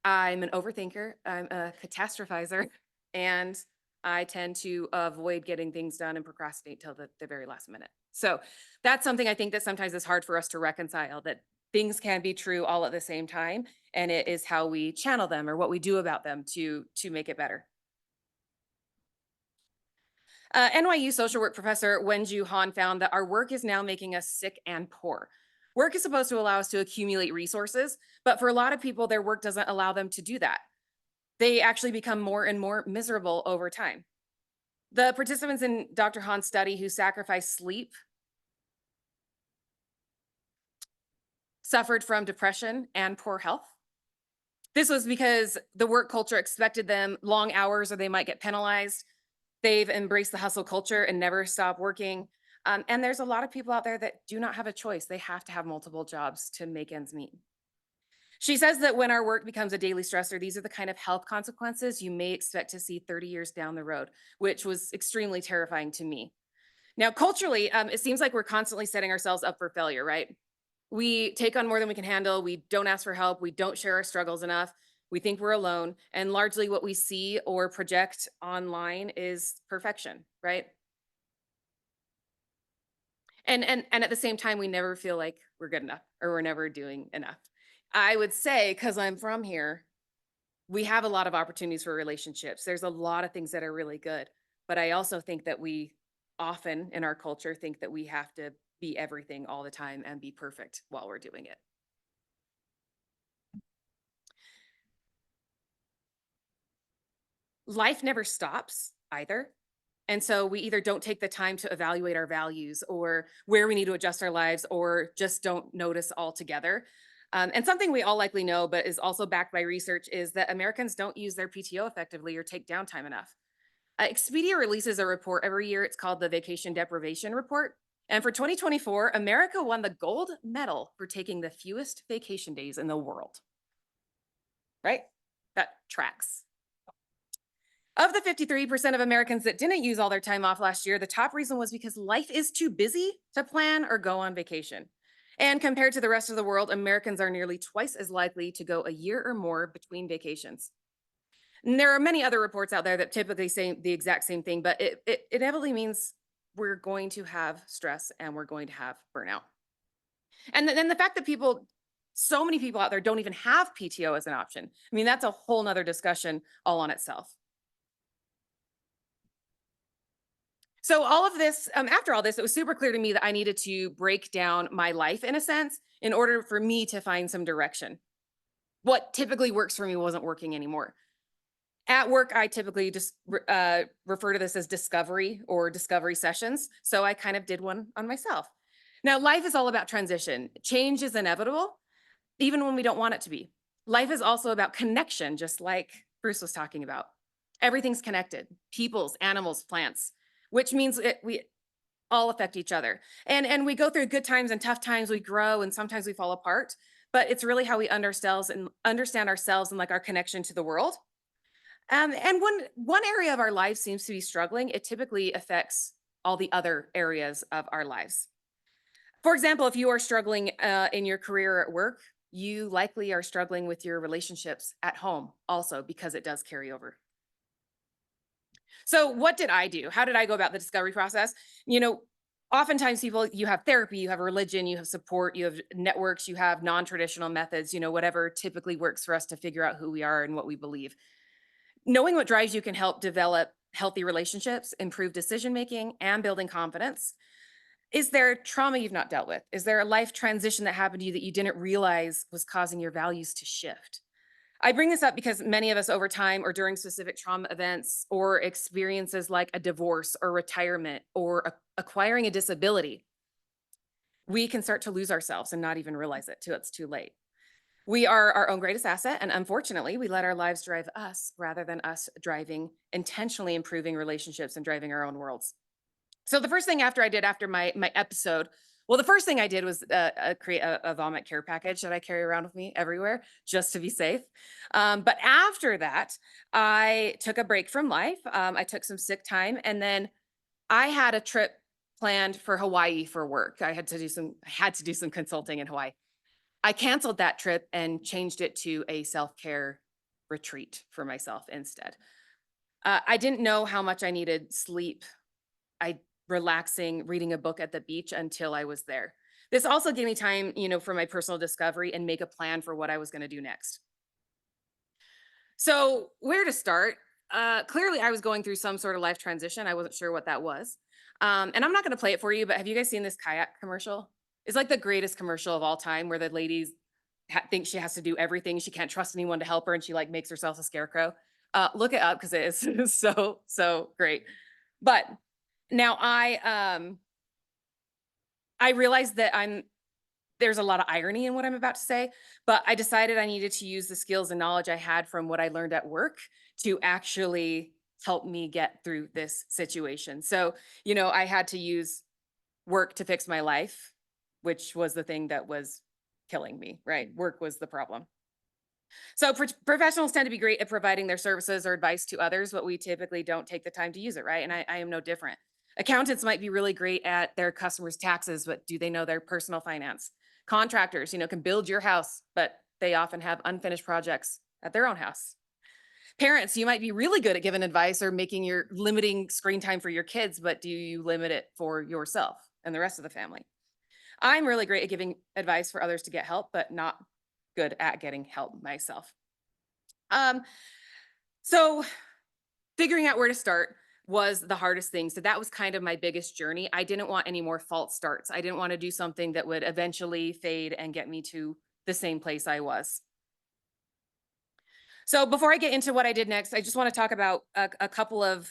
I'm an overthinker, I'm a catastrophizer, and I tend to avoid getting things done and procrastinate till the very last minute. So that's something I think that sometimes is hard for us to reconcile, that things can be true all at the same time. And it is how we channel them or what we do about them to make it better. NYU social work professor Wenju Han found that our work is now making us sick and poor. Work is supposed to allow us to accumulate resources, but for a lot of people, their work doesn't allow them to do that. They actually become more and more miserable over time. The participants in Dr. Han's study who sacrificed sleep suffered from depression and poor health. This was because the work culture expected them long hours or they might get penalized. They've embraced the hustle culture and never stop working. And there's a lot of people out there that do not have a choice. They have to have multiple jobs to make ends meet. She says that when our work becomes a daily stressor, these are the kind of health consequences you may expect to see 30 years down the road, which was extremely terrifying to me. Now, culturally, it seems like we're constantly setting ourselves up for failure, right? We take on more than we can handle. We don't ask for help. We don't share our struggles enough. We think we're alone. And largely what we see or project online is perfection, right? And at the same time, we never feel like we're good enough or we're never doing enough. I would say, because I'm from here, we have a lot of opportunities for relationships. There's a lot of things that are really good. But I also think that we often in our culture think that we have to be everything all the time and be perfect while we're doing it. Life never stops either. And so we either don't take the time to evaluate our values or where we need to adjust our lives or just don't notice altogether. And something we all likely know, but is also backed by research, is that Americans don't use their PTO effectively or take downtime enough. Expedia releases a report every year. It's called the Vacation Deprivation Report. And for 2024, America won the gold medal for taking the fewest vacation days in the world, right? That tracks. Of the 53% of Americans that didn't use all their time off last year, the top reason was because life is too busy to plan or go on vacation. And compared to the rest of the world, Americans are nearly twice as likely to go a year or more between vacations. And there are many other reports out there that typically say the exact same thing, but it inevitably means we're going to have stress and we're going to have burnout. And then the fact that so many people out there don't even have PTO as an option. I mean, that's a whole nother discussion all on itself. So all of this, after all this, it was super clear to me that I needed to break down my life in a sense in order for me to find some direction. What typically works for me wasn't working anymore. At work, I typically just refer to this as discovery or discovery sessions. So I kind of did one on myself. Now, life is all about transition. Change is inevitable, even when we don't want it to be. Life is also about connection, just like Bruce was talking about. Everything's connected, peoples, animals, plants, which means we all affect each other. And we go through good times and tough times, we grow and sometimes we fall apart, but it's really how we understand ourselves and like our connection to the world. And when one area of our lives seems to be struggling, it typically affects all the other areas of our lives. For example, if you are struggling in your career or at work, you likely are struggling with your relationships at home also because it does carry over. So, what did I do? How did I go about the discovery process? Oftentimes you have therapy, you have religion, you have support, you have networks, you have non-traditional methods, whatever typically works for us to figure out who we are and what we believe. Knowing what drives you can help develop healthy relationships, improve decision making, and building confidence. Is there trauma you've not dealt with? Is there a life transition that happened to you that you didn't realize was causing your values to shift? I bring this up because many of us over time or during specific trauma events or experiences like a divorce or retirement or acquiring a disability, we can start to lose ourselves and not even realize it till it's too late. We are our own greatest asset, and unfortunately, we let our lives drive us rather than us driving, intentionally improving relationships and driving our own worlds. So the first thing after my episode, well, the first thing I did was create a vomit care package that I carry around with me everywhere just to be safe. But after that, I took a break from life. I took some sick time, and then I had a trip planned for Hawaii for work. I had to do some consulting in Hawaii. I canceled that trip and changed it to a self-care retreat for myself instead. I didn't know how much I needed sleep, I relaxing, reading a book at the beach until I was there. This also gave me time, for my personal discovery and make a plan for what I was going to do next. So, where to start? Clearly, I was going through some sort of life transition. I wasn't sure what that was. And I'm not going to play it for you, but have you guys seen this kayak commercial? It's like the greatest commercial of all time where the lady thinks she has to do everything. She can't trust anyone to help her and she like makes herself a scarecrow. Look it up because it is so great. But now I realized that there's a lot of irony in what I'm about to say, but I decided I needed to use the skills and knowledge I had from what I learned at work to actually help me get through this situation. So, I had to use work to fix my life, which was the thing that was killing me, right? Work was the problem. So professionals tend to be great at providing their services or advice to others, but we typically don't take the time to use it, right? And I am no different. Accountants might be really great at their customers' taxes, but do they know their personal finance? Contractors, can build your house, but they often have unfinished projects at their own house. Parents, you might be really good at giving advice or making your limiting screen time for your kids, but do you limit it for yourself and the rest of the family? I'm really great at giving advice for others to get help, but not good at getting help myself. Um, so figuring out where to start was the hardest thing. So that was kind of my biggest journey. I didn't want any more false starts. I didn't want to do something that would eventually fade and get me to the same place I was. So before I get into what I did next, I just want to talk about a couple of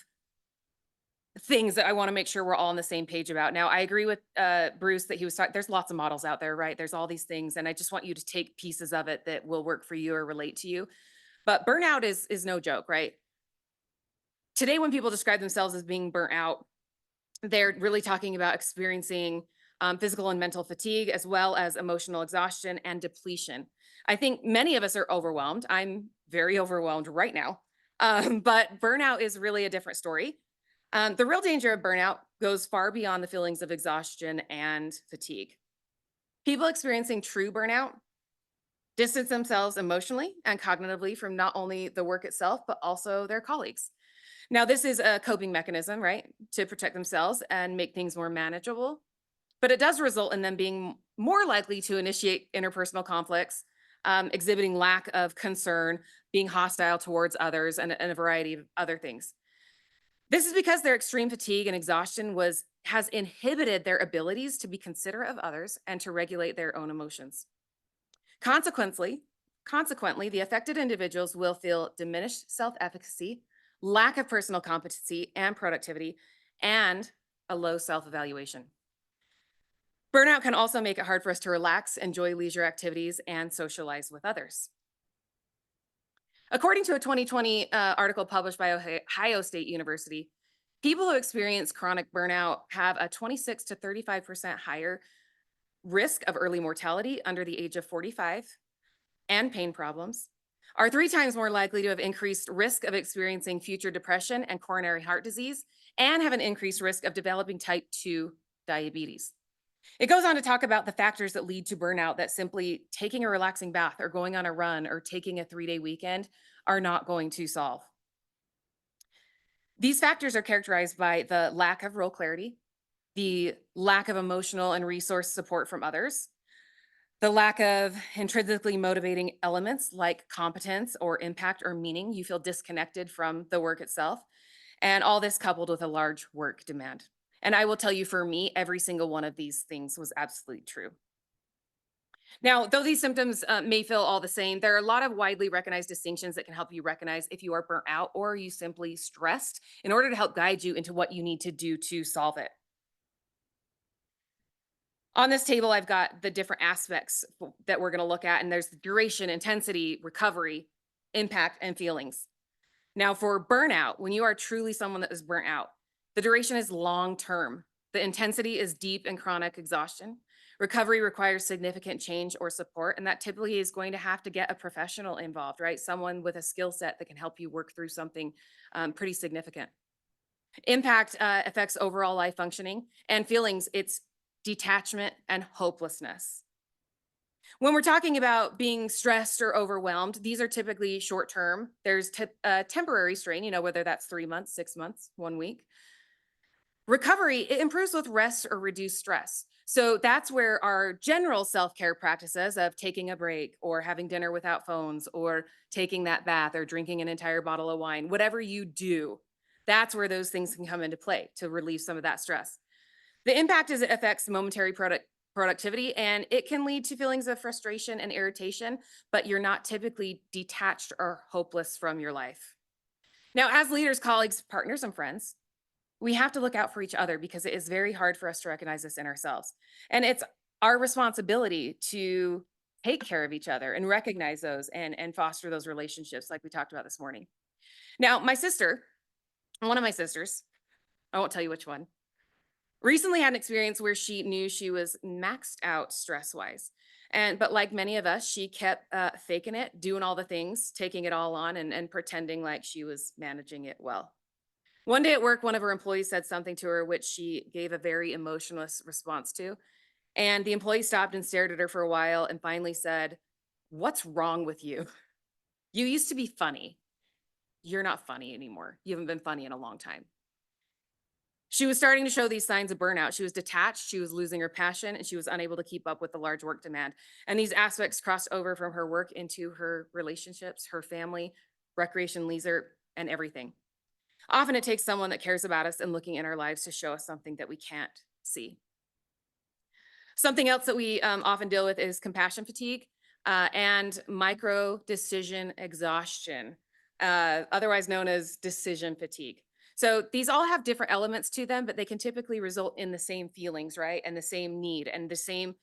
things that I want to make sure we're all on the same page about. Now, I agree with Bruce that he was talking. There's lots of models out there, right? There's all these things, and I just want you to take pieces of it that will work for you or relate to you. But burnout is no joke, right? Today, when people describe themselves as being burnt out, they're really talking about experiencing physical and mental fatigue, as well as emotional exhaustion and depletion. I think many of us are overwhelmed. I'm very overwhelmed right now. But burnout is really a different story. The real danger of burnout goes far beyond the feelings of exhaustion and fatigue. People experiencing true burnout distance themselves emotionally and cognitively from not only the work itself, but also their colleagues. Now, this is a coping mechanism, right, to protect themselves and make things more manageable. But it does result in them being more likely to initiate interpersonal conflicts, exhibiting lack of concern, being hostile towards others, and a variety of other things. This is because their extreme fatigue and exhaustion has inhibited their abilities to be considerate of others and to regulate their own emotions. Consequently, consequently, the affected individuals will feel diminished self-efficacy, lack of personal competency and productivity, and a low self-evaluation. Burnout can also make it hard for us to relax, enjoy leisure activities, and socialize with others. According to a 2020 article published by Ohio State University, people who experience chronic burnout have a 26 to 35% higher risk of early mortality under the age of 45 and pain problems, are 3 times more likely to have increased risk of experiencing future depression and coronary heart disease, and have an increased risk of developing type 2 diabetes. It goes on to talk about the factors that lead to burnout that simply taking a relaxing bath or going on a run or taking a 3-day weekend are not going to solve. These factors are characterized by the lack of role clarity, the lack of emotional and resource support from others, the lack of intrinsically motivating elements like competence or impact or meaning. You feel disconnected from the work itself. And all this coupled with a large work demand. And I will tell you, for me, every single one of these things was absolutely true. Now, though these symptoms may feel all the same, there are a lot of widely recognized distinctions that can help you recognize if you are burnt out or are you simply stressed in order to help guide you into what you need to do to solve it. On this table, I've got the different aspects that we're going to look at, and there's the duration, intensity, recovery, impact, and feelings. Now, for burnout, when you are truly someone that is burnt out, the duration is long term. The intensity is deep and chronic exhaustion. Recovery requires significant change or support, and that typically is going to have to get a professional involved, right? Someone with a skill set that can help you work through something pretty significant. Impact affects overall life functioning, and feelings, it's detachment and hopelessness. When we're talking about being stressed or overwhelmed, these are typically short term. There's temporary strain, whether that's 3 months, 6 months, 1 week. Recovery, it improves with rest or reduced stress. So that's where our general self care practices of taking a break or having dinner without phones or taking that bath or drinking an entire bottle of wine, whatever you do, that's where those things can come into play to relieve some of that stress. The impact is it affects momentary productivity, and it can lead to feelings of frustration and irritation, but you're not typically detached or hopeless from your life. Now, as leaders, colleagues, partners, and friends, we have to look out for each other because it is very hard for us to recognize this in ourselves. And it's our responsibility to take care of each other and recognize those and foster those relationships like we talked about this morning. Now, one of my sisters, I won't tell you which one, recently had an experience where she knew she was maxed out stress wise. But like many of us, she kept faking it, doing all the things, taking it all on, and pretending like she was managing it well. One day at work, one of her employees said something to her, which she gave a very emotionless response to. And the employee stopped and stared at her for a while and finally said, "What's wrong with you? You used to be funny. You're not funny anymore. You haven't been funny in a long time." She was starting to show these signs of burnout. She was detached, she was losing her passion, and she was unable to keep up with the large work demand. And these aspects crossed over from her work into her relationships, her family, recreation, leisure, and everything. Often it takes someone that cares about us and looking in our lives to show us something that we can't see. Something else that we often deal with is compassion fatigue and micro decision exhaustion, otherwise known as decision fatigue. So these all have different elements to them, but they can typically result in the same feelings, right? And the same need and the same,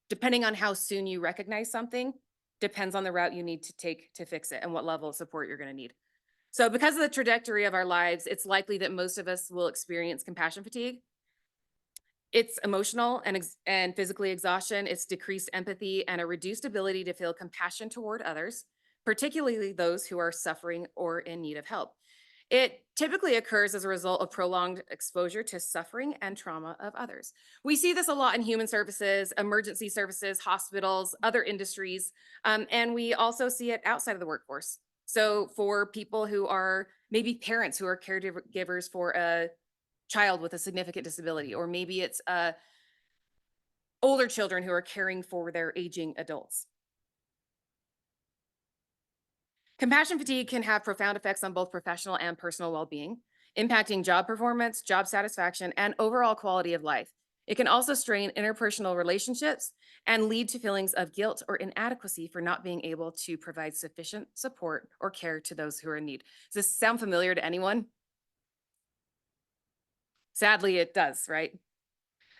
depending on how soon you recognize something, depends on the route you need to take to fix it and what level of support you're going to need. So, because of the trajectory of our lives, it's likely that most of us will experience compassion fatigue. It's emotional and physically exhaustion, it's decreased empathy and a reduced ability to feel compassion toward others, particularly those who are suffering or in need of help. It typically occurs as a result of prolonged exposure to suffering and trauma of others. We see this a lot in human services, emergency services, hospitals, other industries, and we also see it outside of the workforce. So, for people who are maybe parents who are caregivers for a child with a significant disability, or maybe it's older children who are caring for their aging adults. Compassion fatigue can have profound effects on both professional and personal well being, impacting job performance, job satisfaction, and overall quality of life. It can also strain interpersonal relationships and lead to feelings of guilt or inadequacy for not being able to provide sufficient support or care to those who are in need. Does this sound familiar to anyone? Sadly, it does, right?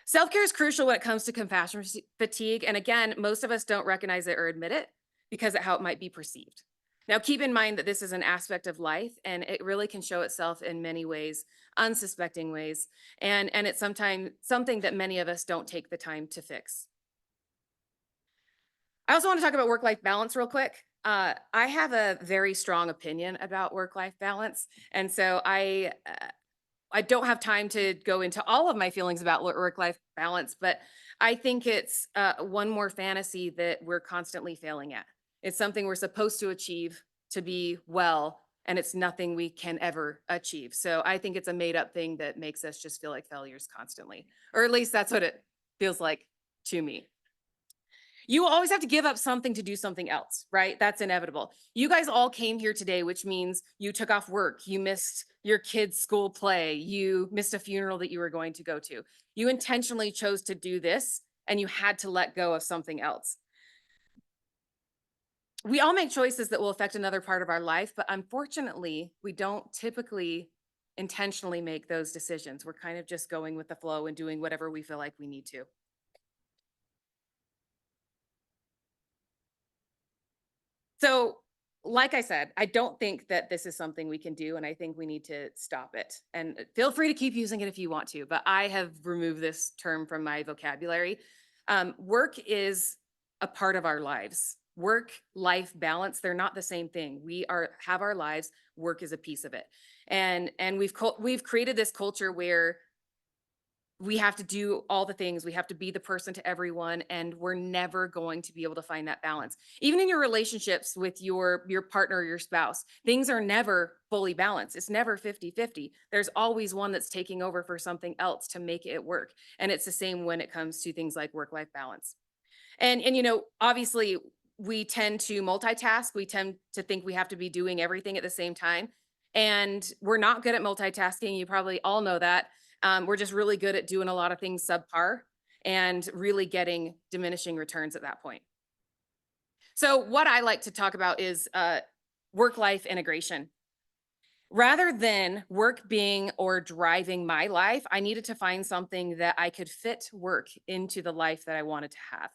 Self care is crucial when it comes to compassion fatigue. And again, most of us don't recognize it or admit it because of how it might be perceived. Now, keep in mind that this is an aspect of life and it really can show itself in many ways, unsuspecting ways. And it's sometimes something that many of us don't take the time to fix. I also want to talk about work life balance real quick. I have a very strong opinion about work life balance. And so I don't have time to go into all of my feelings about work life balance, but I think it's one more fantasy that we're constantly failing at. It's something we're supposed to achieve to be well, and it's nothing we can ever achieve. So I think it's a made up thing that makes us just feel like failures constantly, or at least that's what it feels like to me. You always have to give up something to do something else, right? That's inevitable. You guys all came here today, which means you took off work, you missed your kids' school play, you missed a funeral that you were going to go to. You intentionally chose to do this and you had to let go of something else. We all make choices that will affect another part of our life, but unfortunately, we don't typically intentionally make those decisions. We're kind of just going with the flow and doing whatever we feel like we need to. So, like I said, I don't think that this is something we can do, and I think we need to stop it. And feel free to keep using it if you want to, but I have removed this term from my vocabulary. Work is a part of our lives. Work life balance, they're not the same thing. We are have our lives, work is a piece of it. And we've created this culture where we have to do all the things. We have to be the person to everyone, and we're never going to be able to find that balance. Even in your relationships with your partner or your spouse, things are never fully balanced. It's never 50-50. There's always one that's taking over for something else to make it work. And it's the same when it comes to things like work-life balance. And obviously we tend to multitask. We tend to think we have to be doing everything at the same time. And we're not good at multitasking. You probably all know that. We're just really good at doing a lot of things subpar and really getting diminishing returns at that point. So, what I like to talk about is work life integration. Rather than work being or driving my life, I needed to find something that I could fit work into the life that I wanted to have.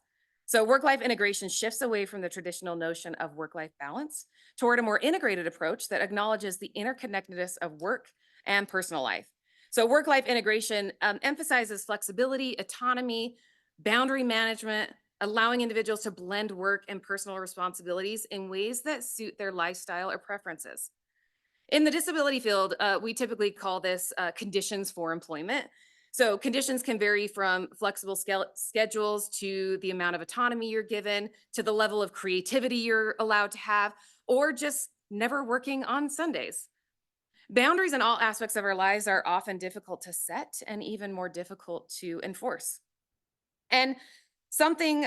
So, work life integration shifts away from the traditional notion of work life balance toward a more integrated approach that acknowledges the interconnectedness of work and personal life. So, work life integration emphasizes flexibility, autonomy, boundary management, allowing individuals to blend work and personal responsibilities in ways that suit their lifestyle or preferences. In the disability field, we typically call this conditions for employment. So, conditions can vary from flexible schedules to the amount of autonomy you're given, to the level of creativity you're allowed to have, or just never working on Sundays. Boundaries in all aspects of our lives are often difficult to set and even more difficult to enforce. And being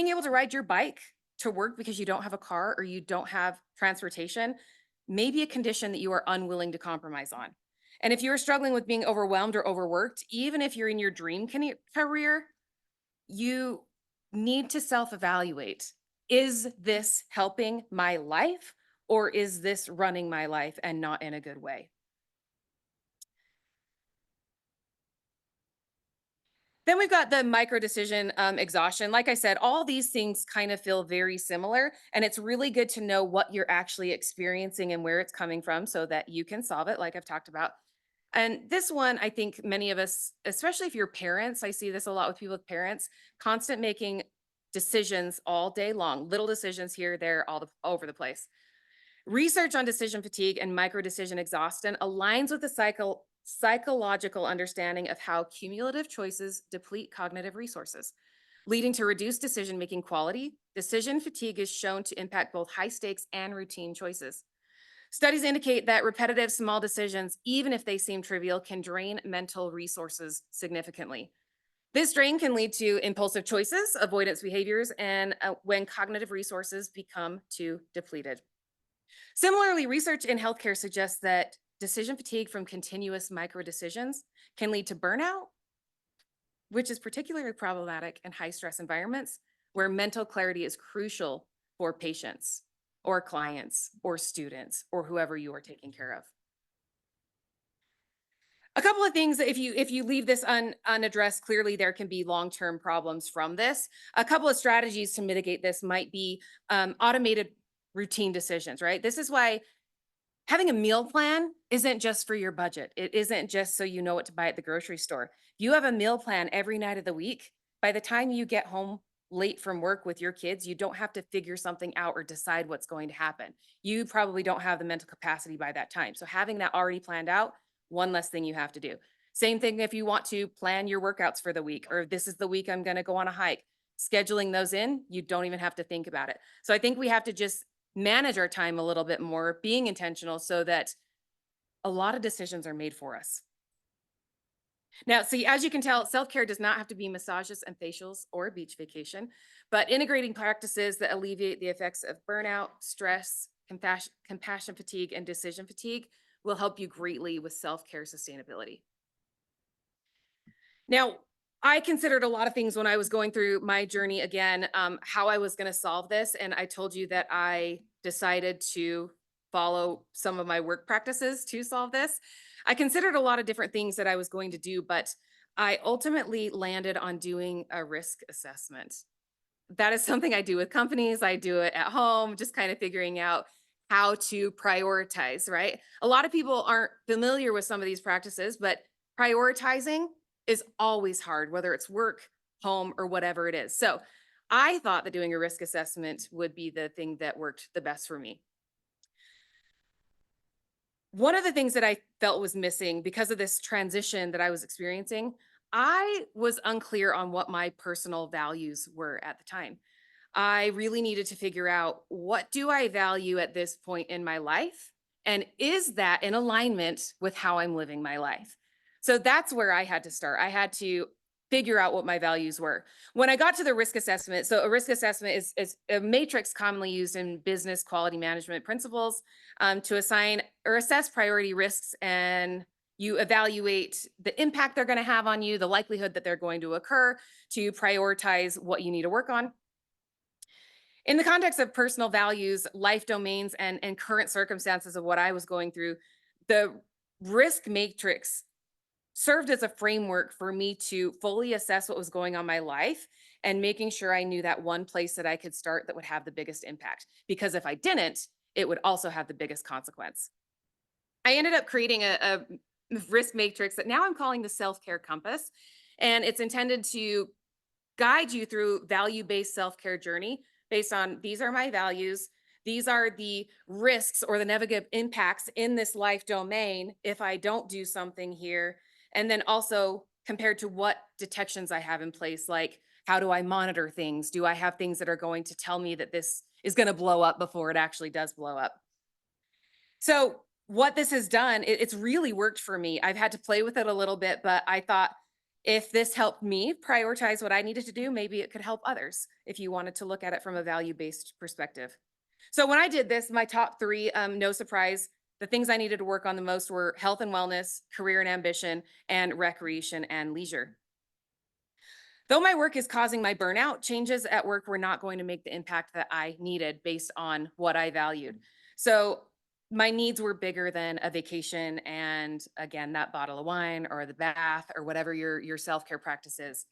able to ride your bike to work because you don't have a car or you don't have transportation may be a condition that you are unwilling to compromise on. And if you're struggling with being overwhelmed or overworked, even if you're in your dream career, you need to self evaluate. Is this helping my life or is this running my life and not in a good way? Then we've got the micro decision exhaustion. Like I said, all these things kind of feel very similar, and it's really good to know what you're actually experiencing and where it's coming from so that you can solve it, like I've talked about. And this one, I think many of us, especially if you're parents, I see this a lot with people with parents, constant making decisions all day long, little decisions here, there, all over the place. Research on decision fatigue and micro decision exhaustion aligns with the psychological understanding of how cumulative choices deplete cognitive resources, leading to reduced decision making quality. Decision fatigue is shown to impact both high stakes and routine choices. Studies indicate that repetitive small decisions, even if they seem trivial, can drain mental resources significantly. This drain can lead to impulsive choices, avoidance behaviors, and when cognitive resources become too depleted. Similarly, research in healthcare suggests that decision fatigue from continuous micro decisions can lead to burnout, which is particularly problematic in high stress environments where mental clarity is crucial for patients or clients or students or whoever you are taking care of. A couple of things that if you leave this unaddressed, clearly there can be long-term problems from this. A couple of strategies to mitigate this might be automated routine decisions, right? This is why having a meal plan isn't just for your budget. It isn't just so you know what to buy at the grocery store. You have a meal plan every night of the week. By the time you get home late from work with your kids, you don't have to figure something out or decide what's going to happen. You probably don't have the mental capacity by that time. So having that already planned out, one less thing you have to do. Same thing if you want to plan your workouts for the week, or this is the week I'm going to go on a hike. Scheduling those in, you don't even have to think about it. So I think we have to just manage our time a little bit more, being intentional so that a lot of decisions are made for us. Now, see, as you can tell, self care does not have to be massages and facials or a beach vacation, but integrating practices that alleviate the effects of burnout, stress, compassion fatigue, and decision fatigue will help you greatly with self care sustainability. Now, I considered a lot of things when I was going through my journey again, how I was going to solve this. And I told you that I decided to follow some of my work practices to solve this. I considered a lot of different things that I was going to do, but I ultimately landed on doing a risk assessment. That is something I do with companies, I do it at home, just kind of figuring out how to prioritize, right? A lot of people aren't familiar with some of these practices, but prioritizing is always hard, whether it's work, home, or whatever it is. So I thought that doing a risk assessment would be the thing that worked the best for me. One of the things that I felt was missing because of this transition that I was experiencing, I was unclear on what my personal values were at the time. I really needed to figure out, what do I value at this point in my life? And is that in alignment with how I'm living my life? So that's where I had to start. I had to figure out what my values were. When I got to the risk assessment, so a risk assessment is a matrix commonly used in business quality management principles, to assign or assess priority risks, and you evaluate the impact they're going to have on you, the likelihood that they're going to occur, to prioritize what you need to work on. In the context of personal values, life domains, and current circumstances of what I was going through, the risk matrix served as a framework for me to fully assess what was going on in my life and making sure I knew that one place that I could start that would have the biggest impact. Because if I didn't, it would also have the biggest consequence. I ended up creating a risk matrix that now I'm calling the self care compass. And it's intended to guide you through value-based self-care journey based on these are my values. These are the risks or the negative impacts in this life domain if I don't do something here. And then also compared to what detections I have in place, like how do I monitor things? Do I have things that are going to tell me that this is going to blow up before it actually does blow up? So, what this has done, it's really worked for me. I've had to play with it a little bit, but I thought if this helped me prioritize what I needed to do, maybe it could help others if you wanted to look at it from a value based perspective. So, when I did this, my top three, no surprise, the things I needed to work on the most were health and wellness, career and ambition, and recreation and leisure. Though my work is causing my burnout, changes at work were not going to make the impact that I needed based on what I valued. So my needs were bigger than a vacation and again that bottle of wine or the bath or whatever your self-care practice is.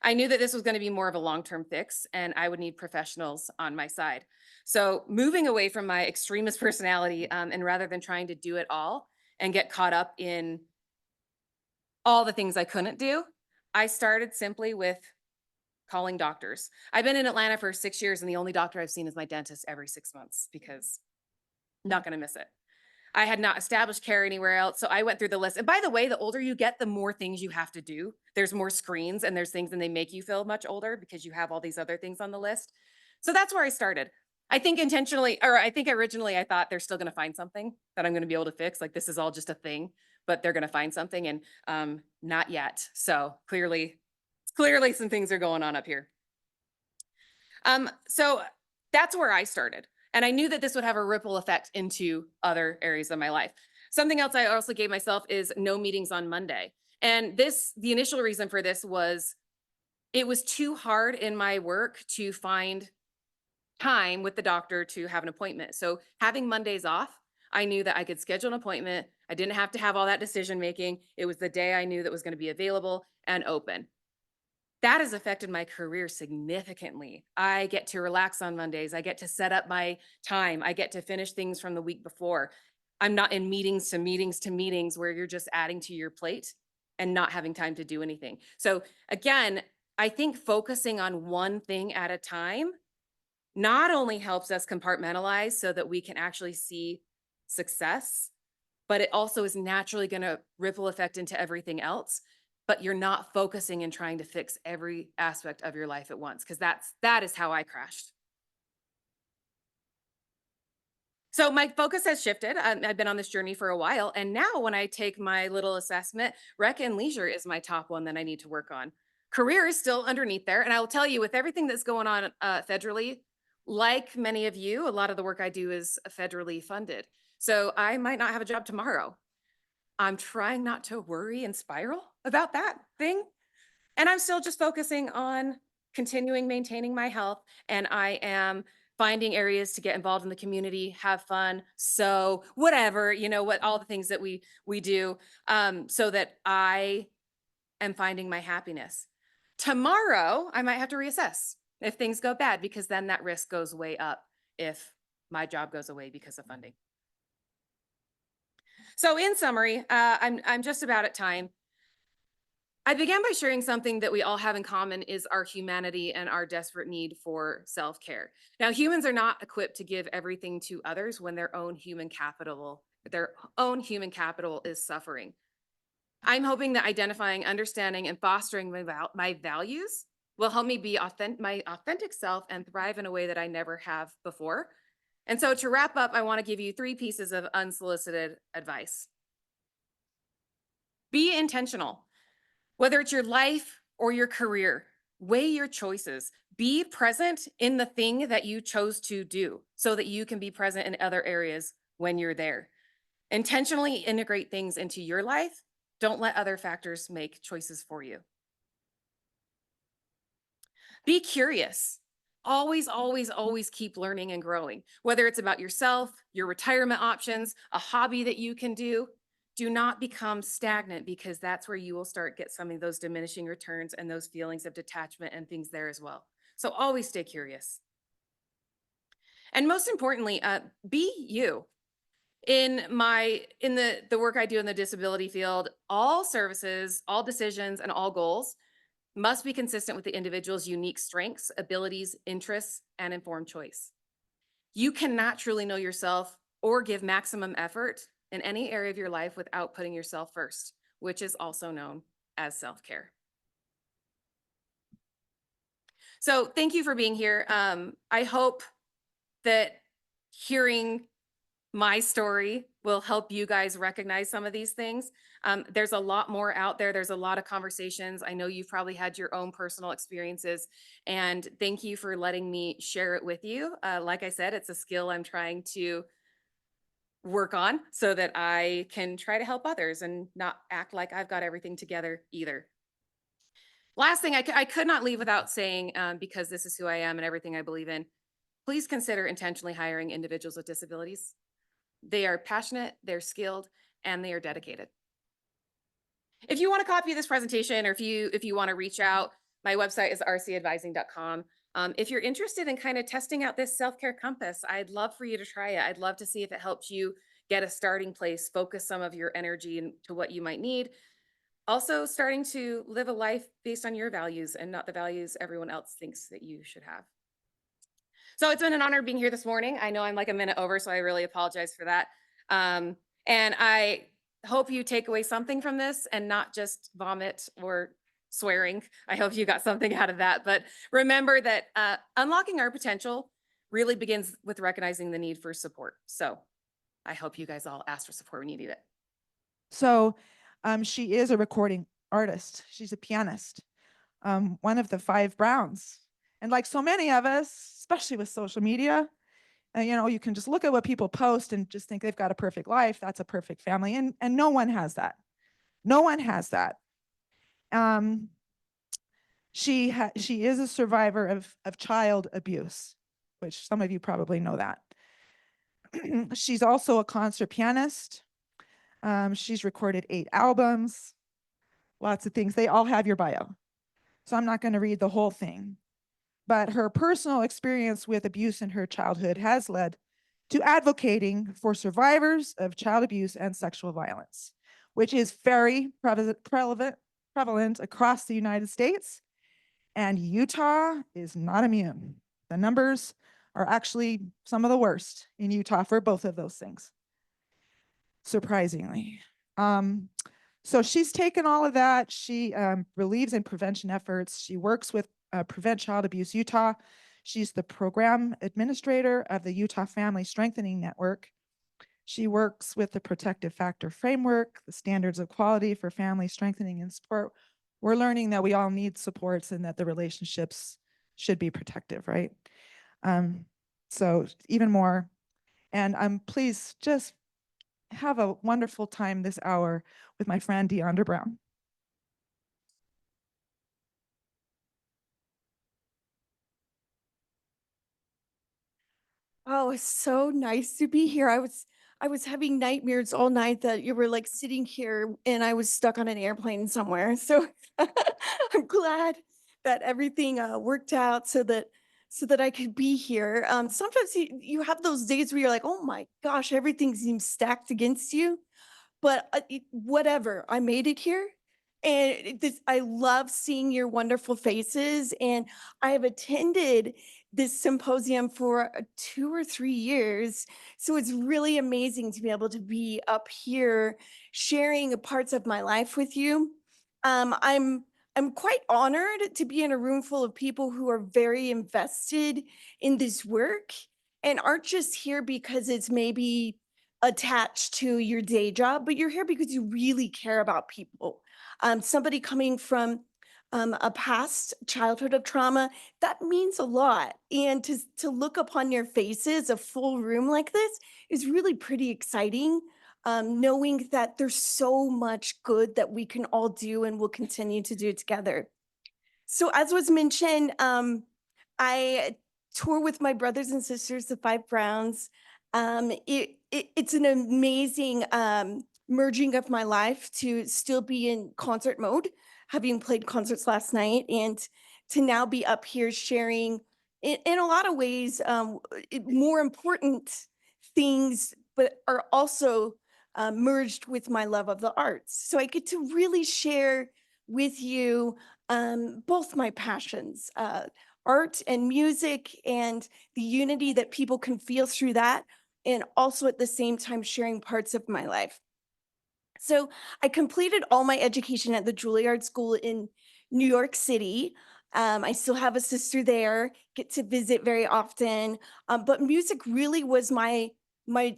I knew that this was going to be more of a long-term fix and I would need professionals on my side. So moving away from my extremist personality and rather than trying to do it all and get caught up in all the things I couldn't do, I started simply with calling doctors. I've been in Atlanta for 6 years, and the only doctor I've seen is my dentist every 6 months because not gonna miss it. I had not established care anywhere else, so I went through the list. And by the way, the older you get, the more things you have to do. There's more screens and there's things and they make you feel much older because you have all these other things on the list. So that's where I started. I think intentionally, or I think originally I thought they're still gonna find something that I'm gonna be able to fix. Like this is all just a thing, but they're gonna find something and not yet. So clearly some things are going on up here. So that's where I started. And I knew that this would have a ripple effect into other areas of my life. Something else I also gave myself is no meetings on Monday. And the initial reason for this was it was too hard in my work to find time with the doctor to have an appointment. So having Mondays off, I knew that I could schedule an appointment. I didn't have to have all that decision making. It was the day I knew that was going to be available and open. That has affected my career significantly. I get to relax on Mondays. I get to set up my time. I get to finish things from the week before. I'm not in meetings to meetings to meetings where you're just adding to your plate and not having time to do anything. So, again, I think focusing on one thing at a time not only helps us compartmentalize so that we can actually see success, but it also is naturally going to ripple effect into everything else. But you're not focusing and trying to fix every aspect of your life at once because that is how I crashed. So my focus has shifted. I've been on this journey for a while, and now when I take my little assessment, rec and leisure is my top one that I need to work on. Career is still underneath there, and I will tell you, with everything that's going on federally, like many of you, a lot of the work I do is federally funded. So I might not have a job tomorrow. I'm trying not to worry and spiral about that thing. And I'm still just focusing on continuing maintaining my health. And I am finding areas to get involved in the community, have fun. So whatever, what all the things that we do, so that I am finding my happiness. Tomorrow, I might have to reassess if things go bad, because then that risk goes way up if my job goes away because of funding. So in summary, I'm just about at time. I began by sharing something that we all have in common is our humanity and our desperate need for self-care. Now, humans are not equipped to give everything to others when their own human capital is suffering. I'm hoping that identifying, understanding, and fostering my values will help me be my authentic self and thrive in a way that I never have before. And so to wrap up, I want to give you 3 pieces of unsolicited advice. Be intentional. Whether it's your life or your career, weigh your choices. Be present in the thing that you chose to do so that you can be present in other areas when you're there. Intentionally integrate things into your life. Don't let other factors make choices for you. Be curious. Always, always, always keep learning and growing, whether it's about yourself, your retirement options, a hobby that you can do. Do not become stagnant because that's where you will start get some of those diminishing returns and those feelings of detachment and things there as well. So always stay curious. And most importantly, be you. In the work I do in the disability field, all services, all decisions, and all goals must be consistent with the individual's unique strengths, abilities, interests, and informed choice. You cannot truly know yourself or give maximum effort in any area of your life without putting yourself first, which is also known as self care. So, thank you for being here. I hope that hearing my story will help you guys recognize some of these things. There's a lot more out there. There's a lot of conversations. I know you've probably had your own personal experiences, and thank you for letting me share it with you. Like I said, it's a skill I'm trying to work on so that I can try to help others and not act like I've got everything together either. Last thing, I could not leave without saying, because this is who I am and everything I believe in, please consider intentionally hiring individuals with disabilities. They are passionate, they're skilled, and they are dedicated. If you want a copy of this presentation, or if you want to reach out, my website is rcadvising.com. If you're interested in kind of testing out this self-care compass, I'd love for you to try it. I'd love to see if it helps you get a starting place, focus some of your energy into what you might need. Also, starting to live a life based on your values and not the values everyone else thinks that you should have. So it's been an honor being here this morning. I know I'm like a minute over, so I really apologize for that. And I hope you take away something from this and not just vomit or swearing. I hope you got something out of that. But remember that unlocking our potential really begins with recognizing the need for support. So I hope you guys all ask for support when you need it. So she is a recording artist. She's a pianist, one of the 5 Browns. And like so many of us, especially with social media, you can just look at what people post and just think they've got a perfect life. That's a perfect family. And no one has that. No one has that. She is a survivor of child abuse, which some of you probably know that. She's also a concert pianist. She's recorded 8 albums, lots of things. They all have your bio. So I'm not going to read the whole thing. But her personal experience with abuse in her childhood has led to advocating for survivors of child abuse and sexual violence, which is very prevalent across the United States. And Utah is not immune. The numbers are actually some of the worst in Utah for both of those things, surprisingly. So she's taken all of that. She believes in prevention efforts. She works with Prevent Child Abuse Utah. She's the program administrator of the Utah Family Strengthening Network. She works with the Protective Factor Framework, the standards of quality for family strengthening and support. We're learning that we all need supports and that the relationships should be protective, right? So even more. And please just have a wonderful time this hour with my friend Deandra Brown. Oh, it's so nice to be here. I was having nightmares all night that you were like sitting here and I was stuck on an airplane somewhere. So I'm glad that everything worked out so that I could be here. Sometimes you have those days where you're like, oh my gosh, everything seems stacked against you. But whatever, I made it here. And I love seeing your wonderful faces. And I have attended this symposium for 2 or 3 years. So it's really amazing to be able to be up here sharing parts of my life with you. I'm quite honored to be in a room full of people who are very invested in this work and aren't just here because it's maybe attached to your day job, but you're here because you really care about people. Somebody coming from a past childhood of trauma, that means a lot. And to look upon your faces, a full room like this, is really pretty exciting. Knowing that there's so much good that we can all do and will continue to do together. So, as was mentioned, I tour with my brothers and sisters, the 5 Browns. It's an amazing merging of my life to still be in concert mode, having played concerts last night, and to now be up here sharing, in a lot of ways, more important things, but are also merged with my love of the arts. So I get to really share with you both my passions, art and music, and the unity that people can feel through that, and also at the same time sharing parts of my life. So I completed all my education at the Juilliard School in New York City. I still have a sister there, get to visit very often. But music really was my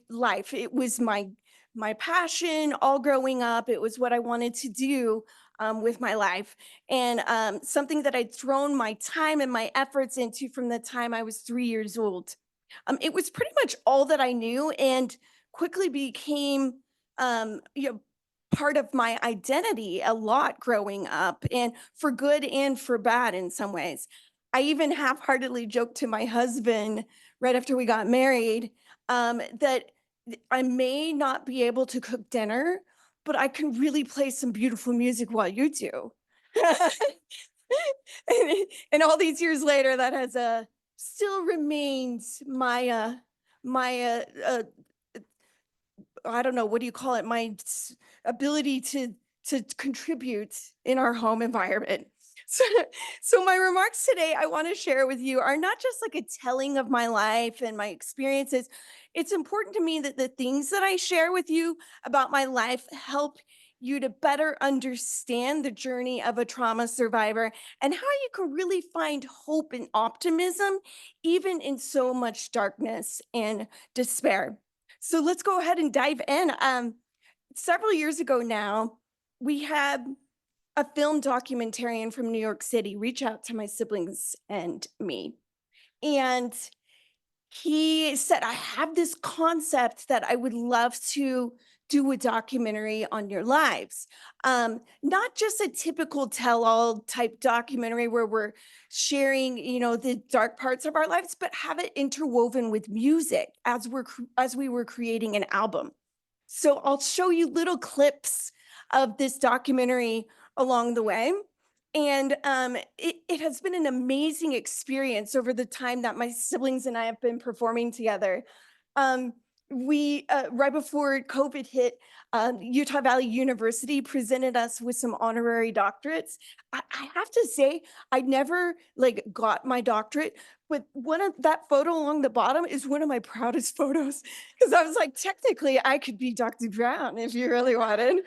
life. It was my passion all growing up. It was what I wanted to do with my life, and something that I'd thrown my time and my efforts into from the time I was 3 years old. It was pretty much all that I knew, and quickly became part of my identity a lot growing up, and for good and for bad in some ways. I even half-heartedly joked to my husband right after we got married that I may not be able to cook dinner, but I can really play some beautiful music while you do. And all these years later, that has still remains my I don't know, what do you call it? Ability to contribute in our home environment. So, so my remarks today I want to share with you are not just like a telling of my life and my experiences. It's important to me that the things that I share with you about my life help you to better understand the journey of a trauma survivor and how you can really find hope and optimism even in so much darkness and despair. So let's go ahead and dive in. Several years ago now, we had a film documentarian from New York City reach out to my siblings and me. And he said, I have this concept that I would love to do a documentary on your lives. Not just a typical tell-all type documentary where we're sharing, the dark parts of our lives, but have it interwoven with music as we were creating an album. So I'll show you little clips of this documentary along the way. And it has been an amazing experience over the time that my siblings and I have been performing together. Um, we, right before COVID hit, Utah Valley University presented us with some honorary doctorates. I have to say, I never like got my doctorate, but one of that photo along the bottom is one of my proudest photos because I was like, technically, I could be Dr. Brown if you really wanted.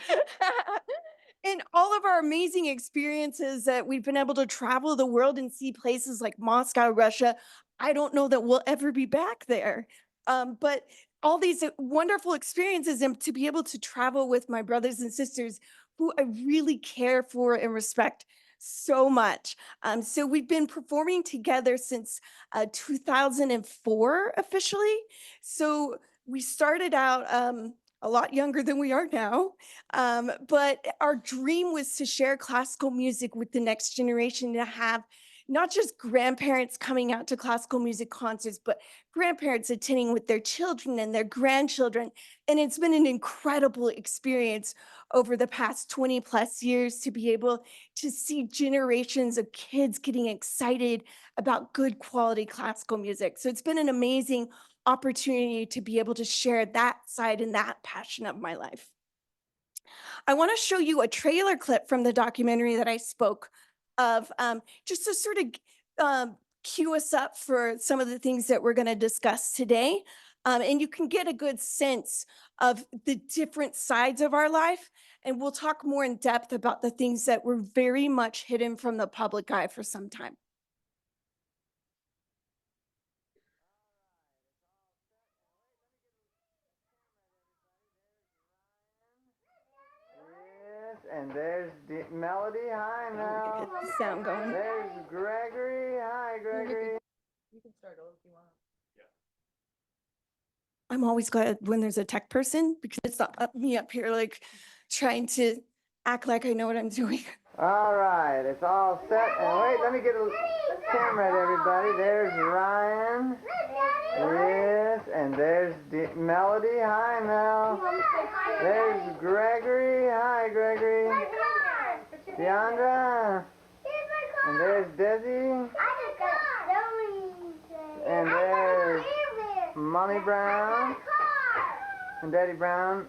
And all of our amazing experiences that we've been able to travel the world and see places like Moscow, Russia. I don't know that we'll ever be back there. But all these wonderful experiences and to be able to travel with my brothers and sisters who I really care for and respect so much. So we've been performing together since 2004 officially. So we started out a lot younger than we are now. But our dream was to share classical music with the next generation, to have not just grandparents coming out to classical music concerts, but grandparents attending with their children and their grandchildren. And it's been an incredible experience over the past 20 plus years to be able to see generations of kids getting excited about good quality classical music. So it's been an amazing opportunity to be able to share that side and that passion of my life. I want to show you a trailer clip from the documentary that I spoke of, just to sort of cue us up for some of the things that we're going to discuss today. And you can get a good sense of the different sides of our life. And we'll talk more in depth about the things that were very much hidden from the public eye for some time. And there's Melody. Hi, Get Mel. the sound going. There's Gregory. Hi, Gregory. You can start over if you want. I'm always glad when there's a tech person because it's not me up here like trying to act like I know what I'm doing. All right, it's all set. And wait, let me get a camera at everybody. There's Ryan. Yes, and there's Melody. Hi, Mel. There's Gregory. Hi, Gregory. Deandra. And there's Desi. And there's Mommy Brown and Daddy Brown.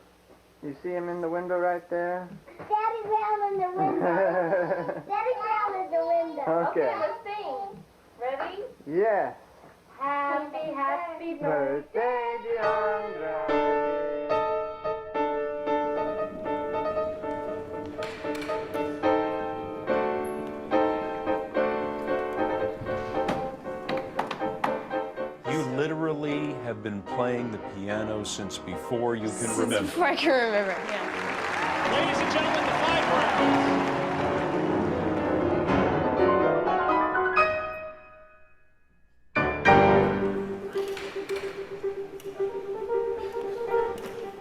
You see him in the window right there? Daddy Brown in the window. Daddy Brown in the window. Okay. Let's sing. Ready? Yes. Happy, happy Birthday, Deandra. You literally have been playing the piano since before you can remember. Before I can remember, yeah. Ladies and gentlemen, the 5 rounds.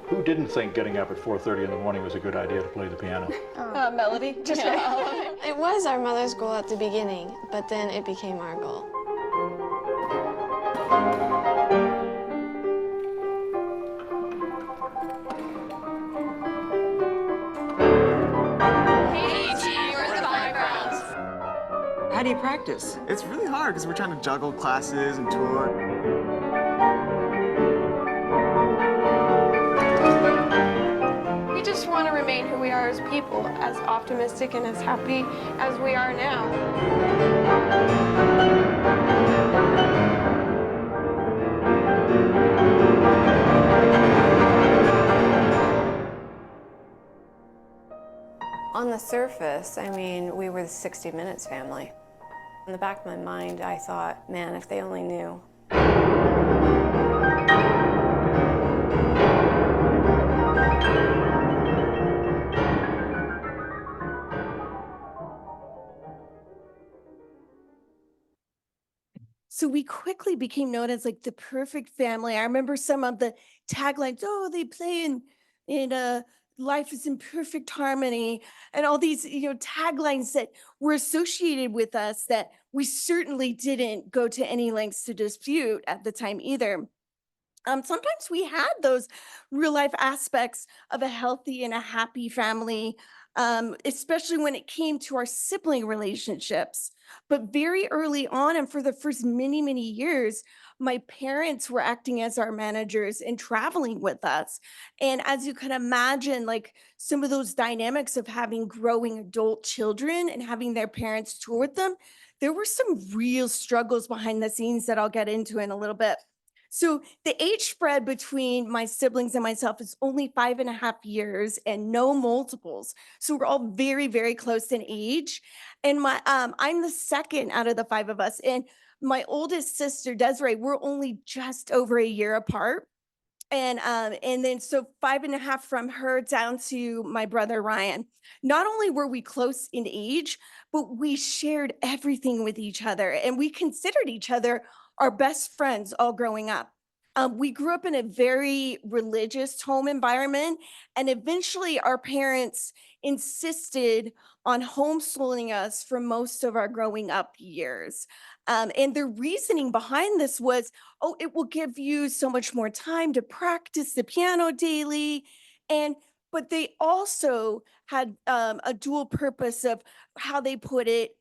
Who didn't think getting up at 4:30 in the morning was a good idea to play the piano? Melody, just It was our mother's goal at the beginning, but then it became our goal. How do you practice? It's really hard because we're trying to juggle classes and tour. We just want to remain who we are as people, as optimistic and as happy as we are now. On the surface, I mean, we were the 60 Minutes family. In the back of my mind, I thought, man, if they only knew. So we quickly became known as like the perfect family. I remember some of the taglines, oh, they play in life is in perfect harmony, and all these, taglines that were associated with us that we certainly didn't go to any lengths to dispute at the time either. Sometimes we had those real life aspects of a healthy and a happy family, especially when it came to our sibling relationships. But very early on, and for the first many, many years, my parents were acting as our managers and traveling with us. And as you can imagine, like some of those dynamics of having growing adult children and having their parents tour with them, there were some real struggles behind the scenes that I'll get into in a little bit. So the age spread between my siblings and myself is only 5.5 years and no multiples. So we're all very, very close in age. And I'm the second out of the five of us. And my oldest sister, Desiree, we're only just over a year apart. And then so 5.5 from her down to my brother Ryan. Not only were we close in age, but we shared everything with each other, and we considered each other our best friends all growing up. We grew up in a very religious home environment, and eventually our parents insisted on homeschooling us for most of our growing up years. And the reasoning behind this was, oh, it will give you so much more time to practice the piano daily. But they also had a dual purpose of how they put it,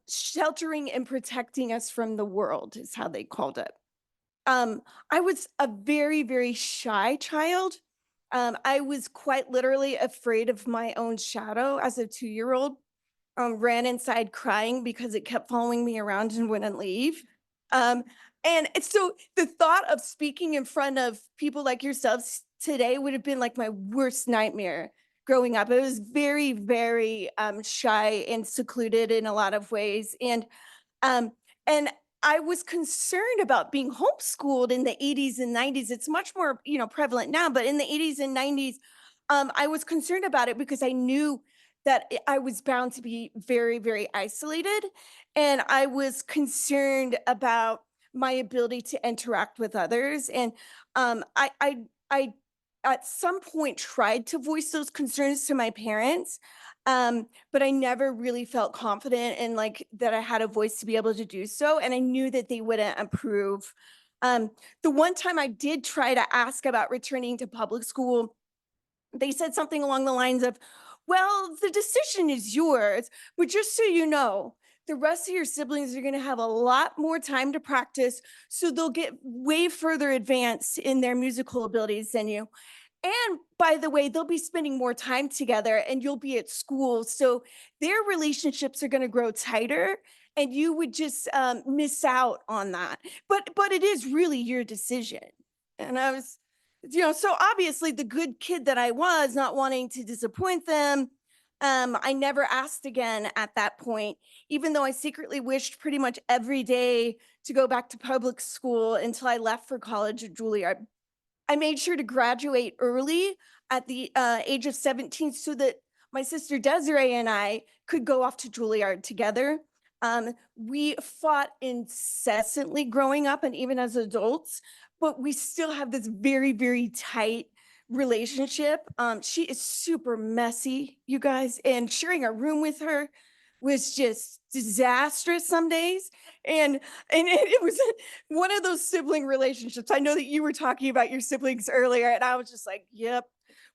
sheltering and protecting us from the world is how they called it. I was a very, very shy child. I was quite literally afraid of my own shadow as a 2-year-old. Ran inside crying because it kept following me around and wouldn't leave. Um, so the thought of speaking in front of people like yourselves today would have been like my worst nightmare growing up. I was very, very shy and secluded in a lot of ways. Um, and I was concerned about being homeschooled in the 80s and 90s. It's much more, prevalent now, but in the 80s and 90s, I was concerned about it because I knew that I was bound to be very, very isolated. And I was concerned about my ability to interact with others. And I at some point tried to voice those concerns to my parents, but I never really felt confident and like that I had a voice to be able to do so. And I knew that they wouldn't approve. The one time I did try to ask about returning to public school, they said something along the lines of, well, the decision is yours, but just so you know, the rest of your siblings are going to have a lot more time to practice, so they'll get way further advanced in their musical abilities than you. And by the way, they'll be spending more time together and you'll be at school. So their relationships are going to grow tighter and you would just miss out on that. But it is really your decision. And I was, so obviously the good kid that I was, not wanting to disappoint them, I never asked again at that point, even though I secretly wished pretty much every day to go back to public school until I left for college at Juilliard. I made sure to graduate early at the age of 17 so that my sister Desiree and I could go off to Juilliard together. We fought incessantly growing up and even as adults, but we still have this very, very tight relationship. She is super messy, you guys, and sharing a room with her was just disastrous some days. And it was one of those sibling relationships. I know that you were talking about your siblings earlier, and I was just like, yep,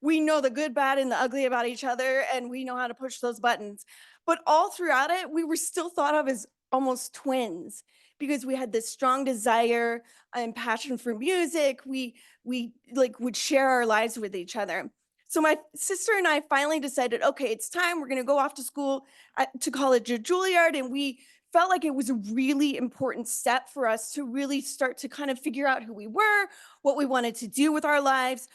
we know the good, bad, and the ugly about each other, and we know how to push those buttons. But all throughout it, we were still thought of as almost twins because we had this strong desire and passion for music. We like would share our lives with each other. So my sister and I finally decided, okay, it's time. We're going to go off to school to college at Juilliard, and we felt like it was a really important step for us to really start to kind of figure out who we were, what we wanted to do with our lives.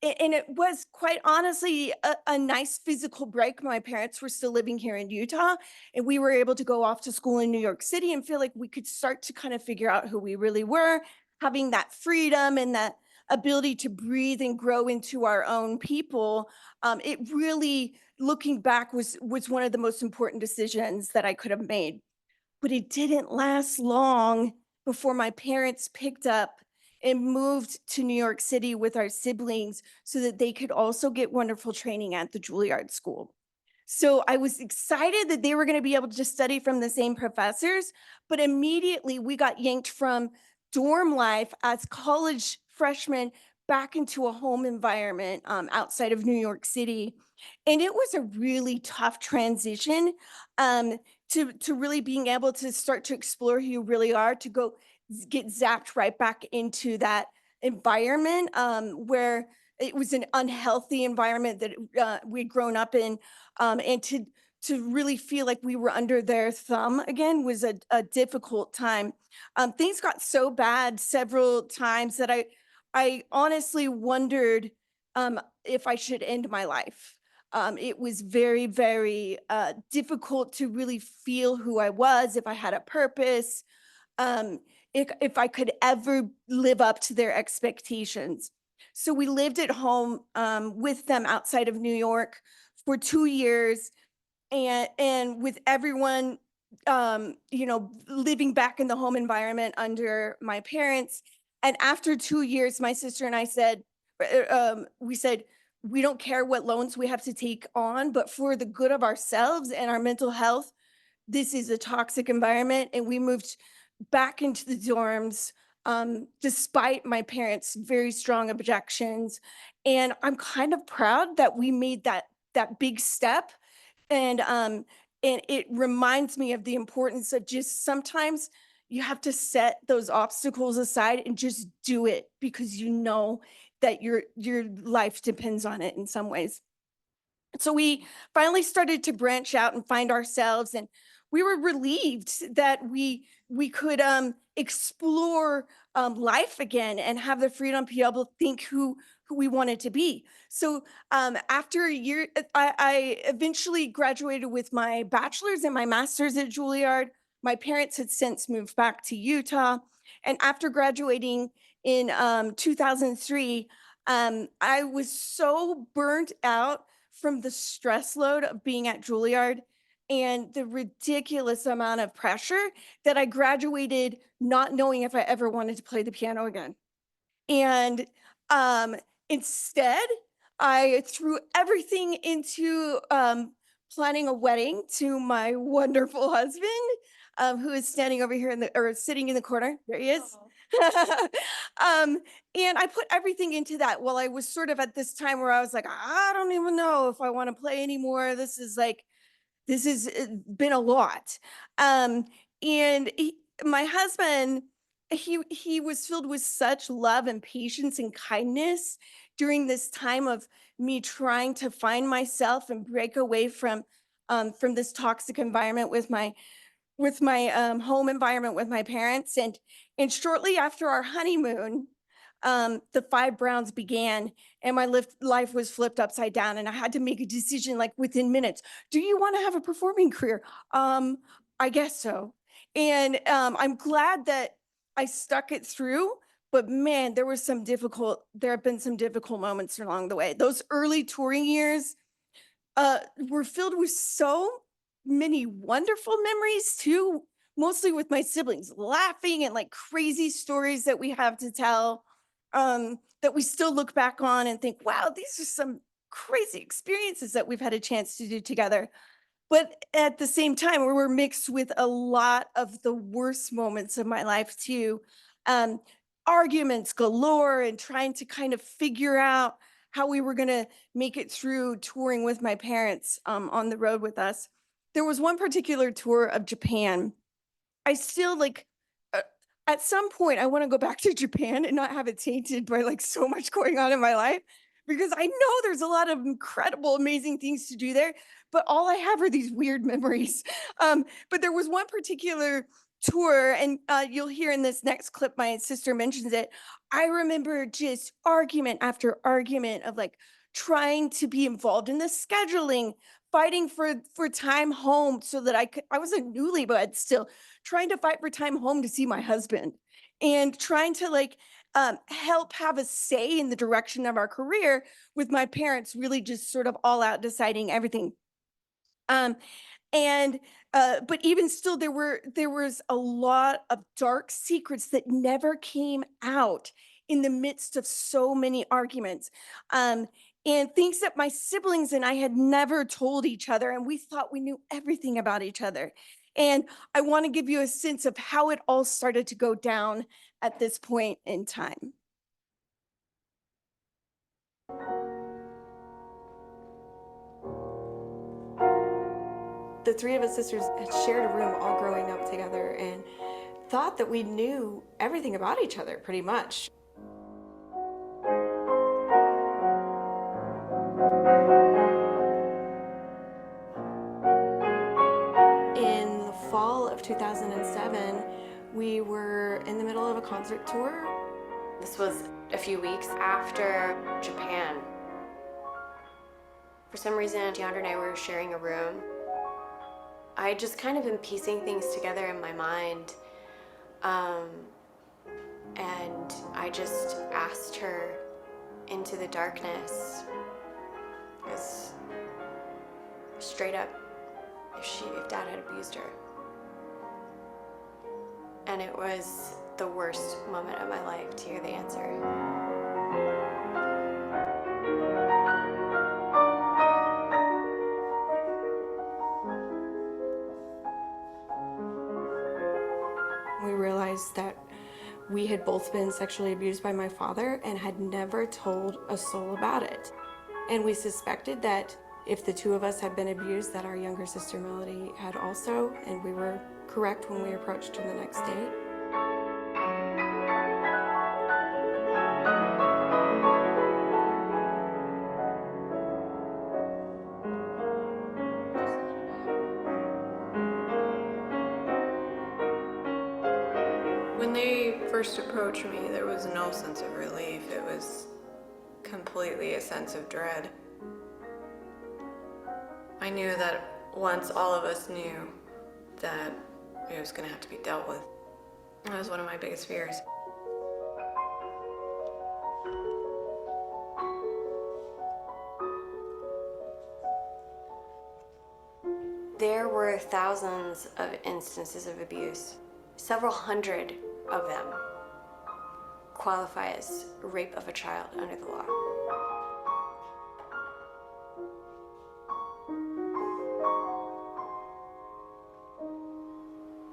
And it was quite honestly a nice physical break. My parents were still living here in Utah, and we were able to go off to school in New York City and feel like we could start to kind of figure out who we really were, having that freedom and that ability to breathe and grow into our own people. It really, looking back, was one of the most important decisions that I could have made. But it didn't last long before my parents picked up and moved to New York City with our siblings so that they could also get wonderful training at the Juilliard School. So I was excited that they were going to be able to study from the same professors, but immediately we got yanked from dorm life as college freshmen back into a home environment outside of New York City. And it was a really tough transition to really being able to start to explore who you really are, to go get zapped right back into that environment where it was an unhealthy environment that we'd grown up in, and to really feel like we were under their thumb again was a difficult time. Things got so bad several times that I honestly wondered if I should end my life. It was very, very difficult to really feel who I was, if I had a purpose, if I could ever live up to their expectations. So we lived at home with them outside of New York for 2 years, and with everyone, living back in the home environment under my parents. And after 2 years, my sister and I said, we said, we don't care what loans we have to take on, but for the good of ourselves and our mental health, this is a toxic environment. And we moved back into the dorms despite my parents' very strong objections. And I'm kind of proud that we made that big step. And it reminds me of the importance of just sometimes you have to set those obstacles aside and just do it because you know that your life depends on it in some ways. So we finally started to branch out and find ourselves, and we were relieved that we could explore life again and have the freedom to be able to think who we wanted to be. So after a year, I eventually graduated with my bachelor's and my master's at Juilliard. My parents had since moved back to Utah, and after graduating in 2003, I was so burnt out from the stress load of being at Juilliard and the ridiculous amount of pressure that I graduated not knowing if I ever wanted to play the piano again. And instead, I threw everything into planning a wedding to my wonderful husband, who is standing over here or sitting in the corner. There he is. And I put everything into that while I was sort of at this time where I was like, I don't even know if I want to play anymore. This has been a lot. And my husband, he was filled with such love and patience and kindness during this time of me trying to find myself and break away from this toxic environment with my home environment with my parents. And shortly after our honeymoon, the 5 Browns began, and my life was flipped upside down, and I had to make a decision like within minutes. Do you want to have a performing career? I guess so. And I'm glad that I stuck it through. But man, there have been some difficult moments along the way. Those early touring years were filled with so many wonderful memories too, mostly with my siblings, laughing and like crazy stories that we have to tell, that we still look back on and think, wow, these are some crazy experiences that we've had a chance to do together. But at the same time, we were mixed with a lot of the worst moments of my life too. Um, Arguments galore and trying to kind of figure out how we were going to make it through touring with my parents on the road with us. There was one particular tour of Japan. I still like, at some point, I want to go back to Japan and not have it tainted by like so much going on in my life, because I know there's a lot of incredible, amazing things to do there, but all I have are these weird memories. But there was one particular tour, and you'll hear in this next clip, my sister mentions it. I remember just argument after argument of like trying to be involved in the scheduling, fighting for time home so that I was a newlywed still, trying to fight for time home to see my husband, and trying to like help have a say in the direction of our career, with my parents really just sort of all out deciding everything. Um, and but even still, there was a lot of dark secrets that never came out in the midst of so many arguments. And things that my siblings and I had never told each other, and we thought we knew everything about each other. And I want to give you a sense of how it all started to go down at this point in time. The 3 of us sisters had shared a room all growing up together and thought that we knew everything about each other pretty much. In the fall of 2007, we were in the middle of a concert tour. This was a few weeks after Japan. For some reason, Deandra and I were sharing a room. I had just kind of been piecing things together in my mind. And I just asked her into the darkness, as straight up, if Dad had abused her. And it was the worst moment of my life to hear the answer. We realized that we had both been sexually abused by my father and had never told a soul about it. And we suspected that if the 2 of us had been abused, that our younger sister Melody had also, and we were correct when we approached her the next day. When they first approached me, there was no sense of relief. It was completely a sense of dread. I knew that once all of us knew, that it was going to have to be dealt with. That was one of my biggest fears. There were thousands of instances of abuse. Several hundred of them qualify as rape of a child under the law.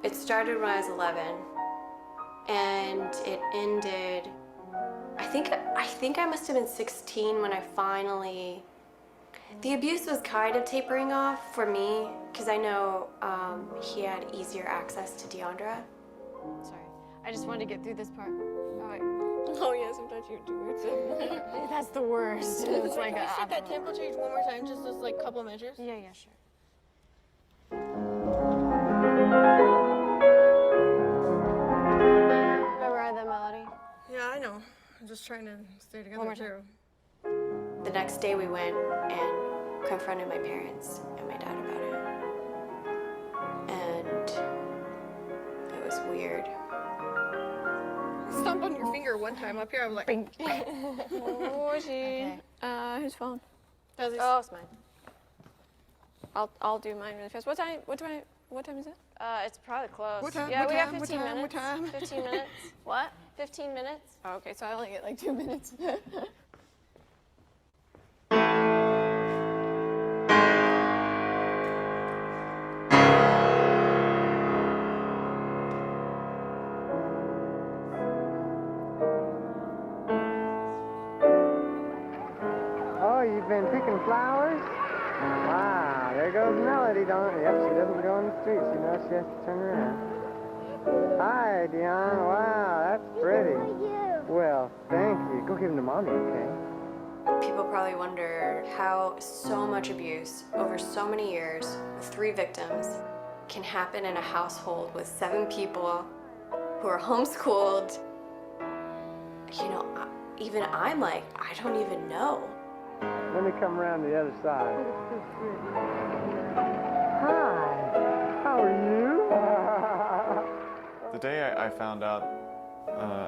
It started when I was 11, and it ended, I think I must have been 16 when I finally, the abuse was kind of tapering off for me, because I know he had easier access to Deandra. Sorry, I just wanted to get through this part. All right. Oh yeah, sometimes you do it. That's the worst. It's like, Can I set that tempo change one more time, just those like couple measures? yeah, sure. Remember that melody? Yeah, I know. I'm just trying to stay together more too. The next day we went and confronted my parents and my dad about it. And it was weird. Stomp on your finger one time up here. I was like, Bing. oh, is he? Okay. Whose phone? Does he? Oh, it's mine. I'll do mine really fast. What time is it? It's probably close. What time? Yeah, What we time? got What 15 time? minutes. What time? 15 minutes. What? 15 minutes? Oh, okay, so I only get like 2 minutes. Oh, you've been picking flowers? Wow, there goes Melody. Yep, she doesn't go in the street. She knows she has to turn around. Hi, Dion. Wow, that's pretty. Well, thank you. Go give them to Mommy, okay? People probably wonder how so much abuse over so many years with 3 victims can happen in a household with 7 people who are homeschooled. You know, even I'm like, I don't even know. Let me come around to the other side. Hi, how are you? The day I found out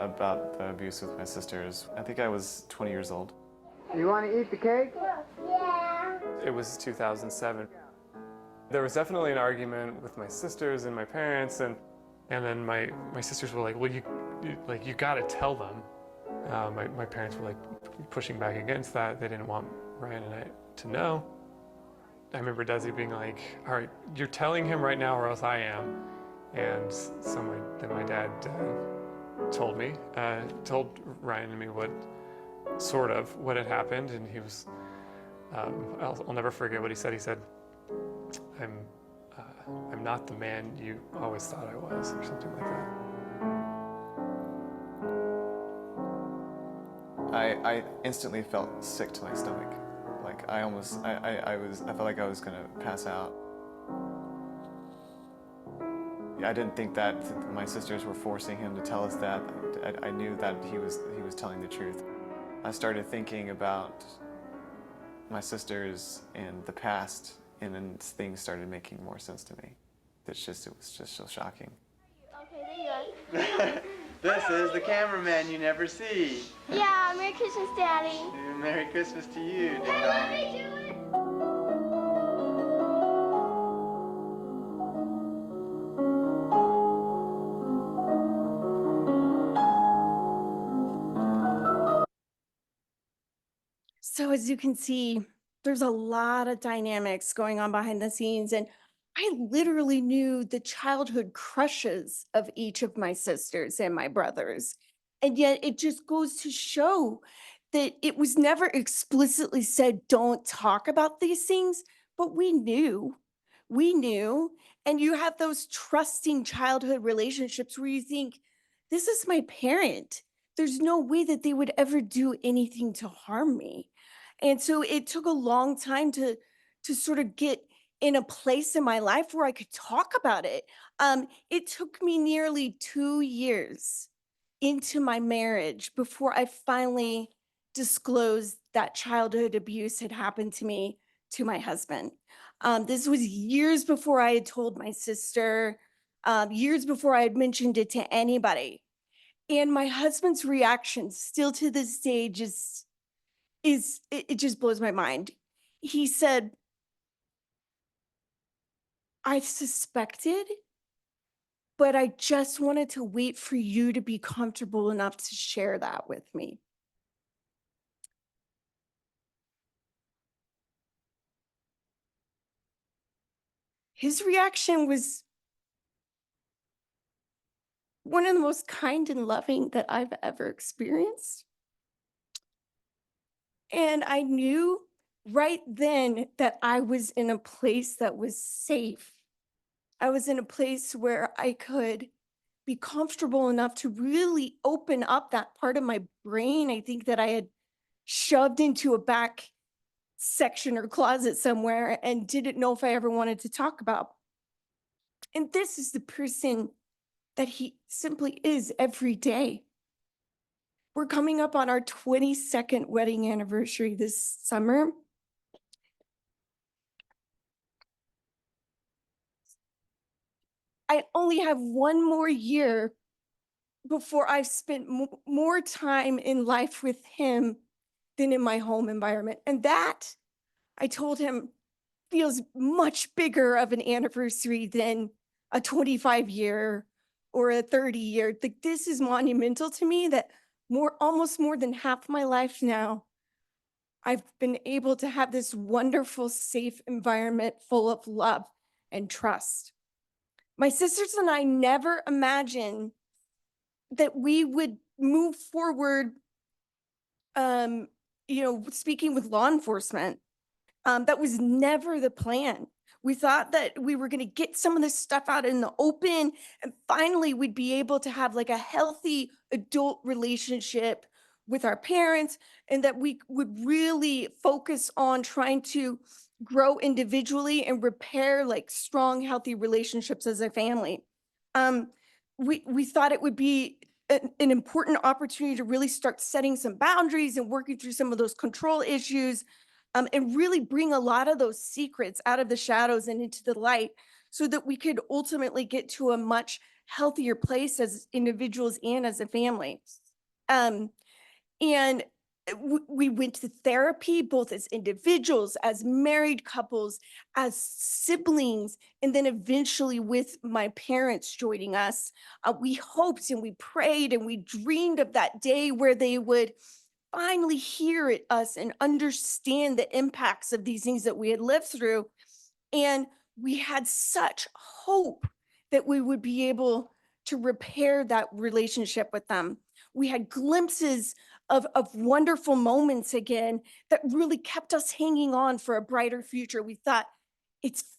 about the abuse with my sisters, I think I was 20 years old. You want to eat the cake? Yeah. It was 2007. There was definitely an argument with my sisters and my parents, and then my sisters were like, well, you gotta tell them. My parents were like pushing back against that. They didn't want Ryan and I to know. I remember Desi being like, all right, you're telling him right now or else I am. And so my dad told Ryan and me what had happened, and he was, I'll never forget what he said. He said, I'm not the man you always thought I was, or something like that. I instantly felt sick to my stomach. Like I felt like I was gonna pass out. I didn't think that my sisters were forcing him to tell us that. I knew that he was telling the truth. I started thinking about my sisters and the past, and then things started making more sense to me. It was just so shocking. Okay, there you are. This is the cameraman you never see. Yeah, Merry Christmas, Daddy. Merry Christmas to you, Hey, Dad. let me do it. So as you can see, there's a lot of dynamics going on behind the scenes, and I literally knew the childhood crushes of each of my sisters and my brothers. And yet it just goes to show that it was never explicitly said, don't talk about these things, but we knew. We knew. And you have those trusting childhood relationships where you think, this is my parent. There's no way that they would ever do anything to harm me. And so it took a long time to sort of get in a place in my life where I could talk about it. It took me nearly 2 years into my marriage before I finally disclosed that childhood abuse had happened to me to my husband. This was years before I had told my sister, years before I had mentioned it to anybody. And my husband's reaction still to this day it just blows my mind. He said, I suspected, but I just wanted to wait for you to be comfortable enough to share that with me. His reaction was one of the most kind and loving that I've ever experienced. And I knew right then that I was in a place that was safe. I was in a place where I could be comfortable enough to really open up that part of my brain, I think, that I had shoved into a back section or closet somewhere and didn't know if I ever wanted to talk about. And this is the person that he simply is every day. We're coming up on our 22nd wedding anniversary this summer. I only have one more year before I've spent more time in life with him than in my home environment. And that, I told him, feels much bigger of an anniversary than a 25-year or a 30-year. Like, this is monumental to me, that almost more than half my life now, I've been able to have this wonderful, safe environment full of love and trust. My sisters and I never imagined that we would move forward, speaking with law enforcement. That was never the plan. We thought that we were going to get some of this stuff out in the open, and finally we'd be able to have like a healthy adult relationship with our parents, and that we would really focus on trying to grow individually and repair like strong, healthy relationships as a family. We thought it would be an important opportunity to really start setting some boundaries and working through some of those control issues, and really bring a lot of those secrets out of the shadows and into the light, so that we could ultimately get to a much healthier place as individuals and as a family. Um, and we went to therapy, both as individuals, as married couples, as siblings, and then eventually with my parents joining us. We hoped and we prayed and we dreamed of that day where they would finally hear us and understand the impacts of these things that we had lived through. And we had such hope that we would be able to repair that relationship with them. We had glimpses of wonderful moments again that really kept us hanging on for a brighter future. We thought,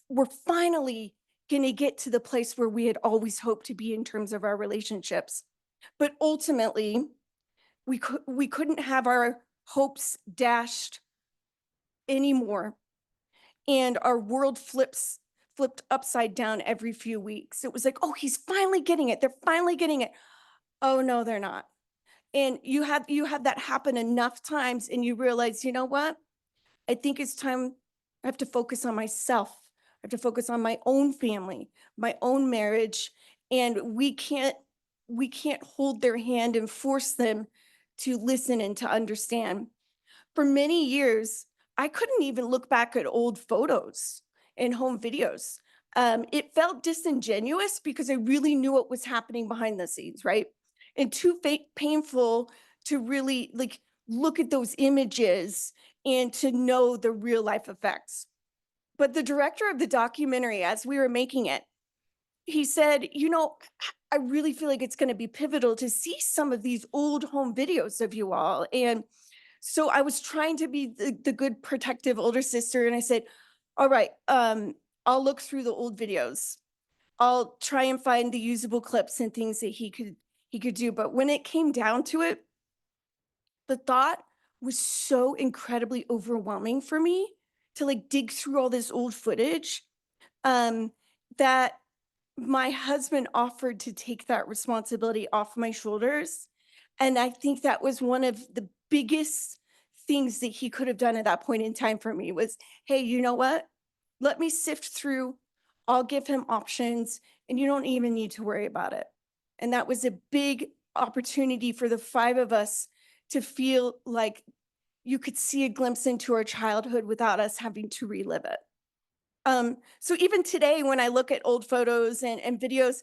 we're finally going to get to the place where we had always hoped to be in terms of our relationships. But ultimately, we couldn't have our hopes dashed anymore. And our world flipped upside down every few weeks. It was like, oh, he's finally getting it. They're finally getting it. Oh, no, they're not. And you have that happen enough times and you realize, you know what? I think it's time. I have to focus on myself. I have to focus on my own family, my own marriage. And we can't hold their hand and force them to listen and to understand. For many years, I couldn't even look back at old photos and home videos. It felt disingenuous because I really knew what was happening behind the scenes, right? And too painful to really like look at those images and to know the real life effects. But the director of the documentary, as we were making it, he said, I really feel like it's going to be pivotal to see some of these old home videos of you all. And so I was trying to be the good protective older sister. And I said, all right, I'll look through the old videos. I'll try and find the usable clips and things that he could do. But when it came down to it, the thought was so incredibly overwhelming for me to like dig through all this old footage, that my husband offered to take that responsibility off my shoulders. And I think that was one of the biggest things that he could have done at that point in time for me was, hey, you know what? Let me sift through. I'll give him options and you don't even need to worry about it. And that was a big opportunity for the five of us to feel like you could see a glimpse into our childhood without us having to relive it. So even today, when I look at old photos and videos,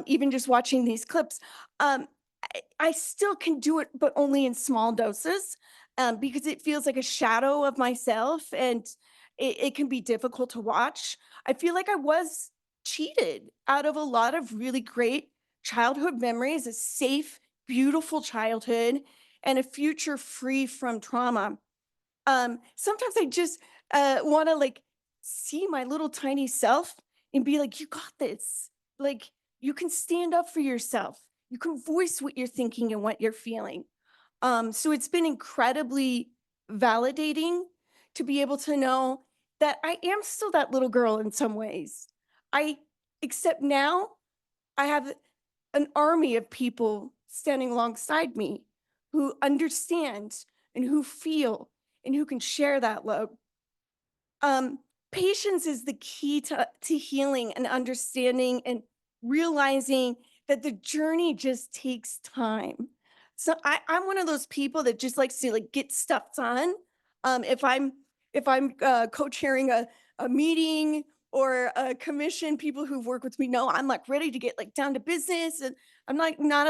even just watching these clips, I still can do it, but only in small doses, because it feels like a shadow of myself and it can be difficult to watch. I feel like I was cheated out of a lot of really great childhood memories, a safe, beautiful childhood, and a future free from trauma. Sometimes I just want to like see my little tiny self and be like, you got this. Like, You can stand up for yourself. You can voice what you're thinking and what you're feeling. So it's been incredibly validating to be able to know that I am still that little girl in some ways. Except now I have an army of people standing alongside me who understand and who feel and who can share that love. Patience is the key to healing and understanding and realizing that the journey just takes time. So I'm one of those people that just likes to like get stuff done. If I'm co-chairing a meeting or a commission, people who've worked with me know I'm like ready to get like down to business, and I'm like not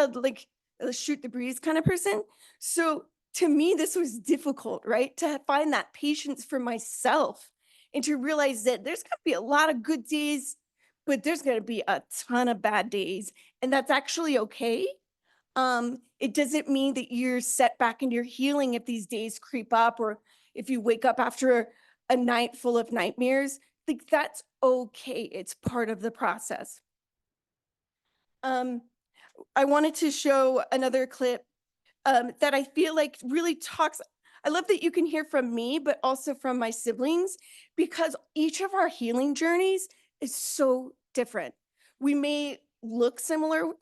a shoot the breeze kind of person. So to me, this was difficult, right? To find that patience for myself and to realize that there's going to be a lot of good days, but there's going to be a ton of bad days, and that's actually okay. It doesn't mean that you're set back in your healing if these days creep up, or if you wake up after a night full of nightmares. Like, that's okay. It's part of the process. I wanted to show another clip that I feel like really talks. I love that you can hear from me, but also from my siblings, because each of our healing journeys is so different. We may look similar,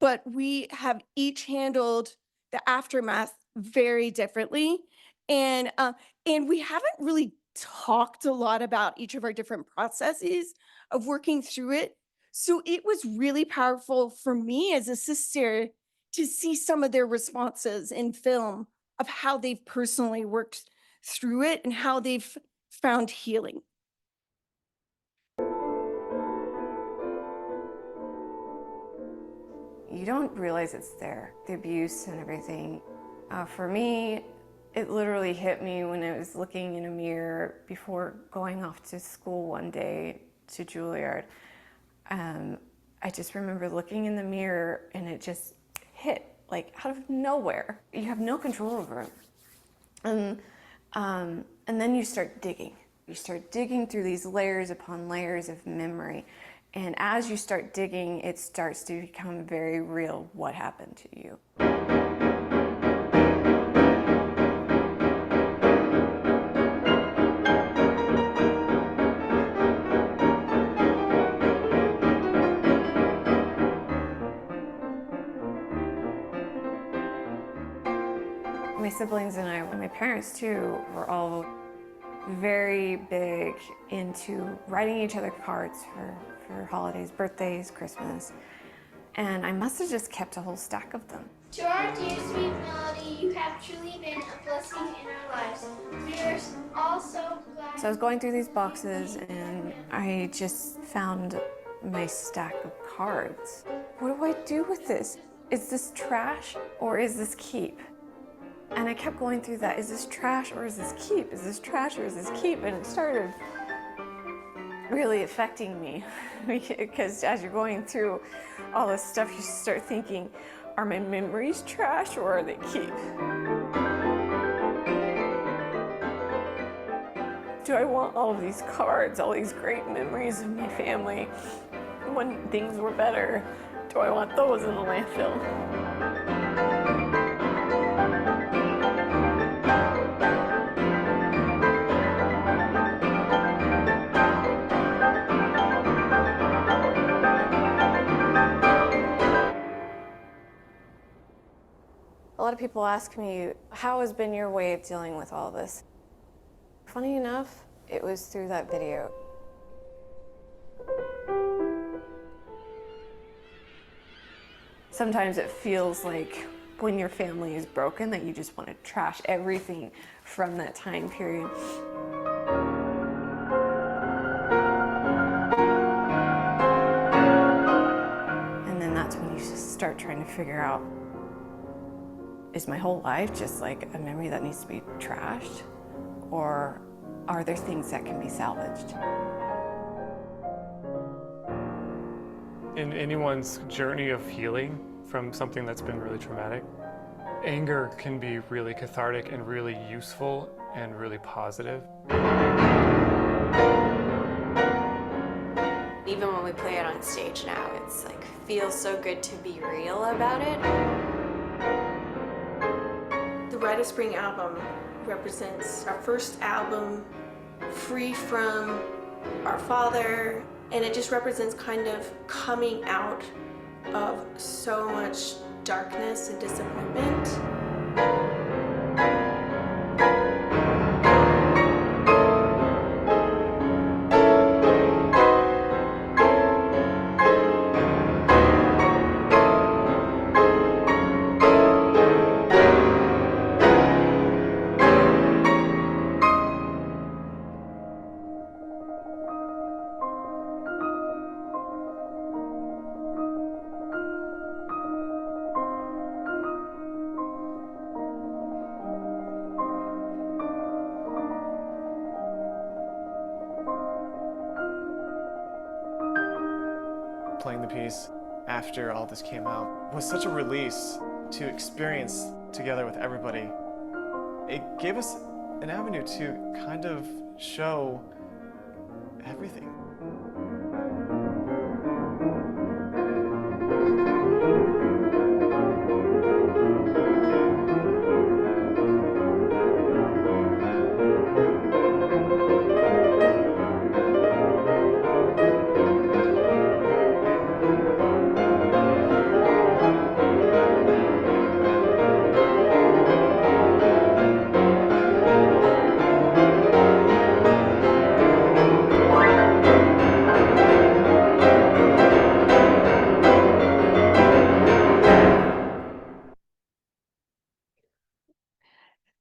but we have each handled the aftermath very differently. And we haven't really talked a lot about each of our different processes of working through it. So it was really powerful for me as a sister to see some of their responses in film of how they've personally worked through it and how they've found healing. You don't realize it's there, the abuse and everything. For me, it literally hit me when I was looking in a mirror before going off to school one day to Juilliard. I just remember looking in the mirror and it just hit like out of nowhere. You have no control over it. And then you start digging. You start digging through these layers upon layers of memory. And as you start digging, it starts to become very real what happened to you. My siblings and I, and my parents too, were all very big into writing each other cards for holidays, birthdays, Christmas. And I must have just kept a whole stack of them. To our dear sweet Melody, you have truly been a blessing in our lives. We are all so glad. So I was going through these boxes and I just found my stack of cards. What do I do with this? Is this trash or is this keep? And I kept going through that. Is this trash or is this keep? Is this trash or is this keep? And it started really affecting me because as you're going through all this stuff, you start thinking, are my memories trash or are they keep? Do I want all of these cards, all these great memories of my family when things were better? Do I want those in the landfill? A lot of people ask me, how has been your way of dealing with all this? Funny enough, it was through that video. Sometimes it feels like when your family is broken that you just want to trash everything from that time period. And then that's when you start trying to figure out, is my whole life just like a memory that needs to be trashed? Or are there things that can be salvaged? In anyone's journey of healing from something that's been really traumatic, anger can be really cathartic and really useful and really positive. Even when we play it on stage now, it's like feels so good to be real about it. The Rite of Spring album represents our first album free from our father, and it just represents kind of coming out of so much darkness and disappointment. Playing the piece after all this came out was such a release to experience together with everybody. It gave us an avenue to kind of show everything.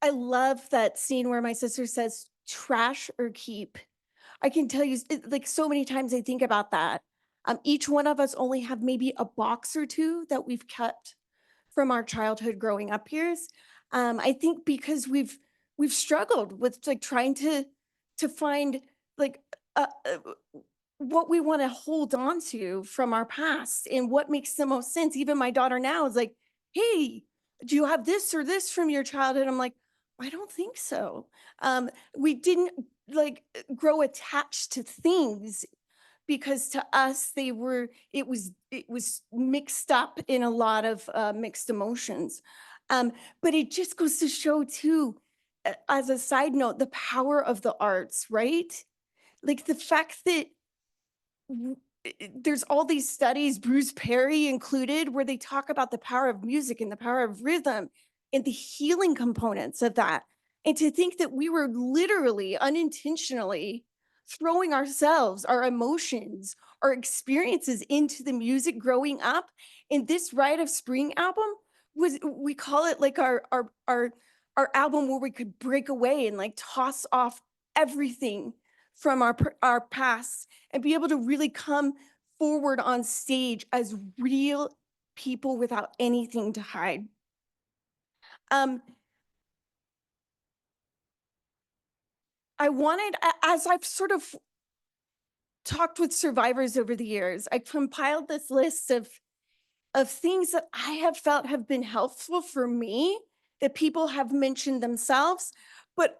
I love that scene where my sister says, trash or keep. I can tell you, like so many times I think about that. Each one of us only have maybe a box or two that we've kept from our childhood growing up years. I think because we've struggled with like trying to find like what we want to hold on to from our past and what makes the most sense. Even my daughter now is like, hey, do you have this or this from your childhood? I'm like, I don't think so. We didn't like grow attached to things because to us it was mixed up in a lot of mixed emotions. But it just goes to show too, as a side note, the power of the arts, right? Like the fact that there's all these studies, Bruce Perry included, where they talk about the power of music and the power of rhythm and the healing components of that. And to think that we were literally unintentionally throwing ourselves, our emotions, our experiences into the music growing up. And this Rite of Spring album was, we call it like our album where we could break away and like toss off everything from our past and be able to really come forward on stage as real people without anything to hide. I wanted, as I've sort of talked with survivors over the years, I compiled this list of things that I have felt have been helpful for me, that people have mentioned themselves, but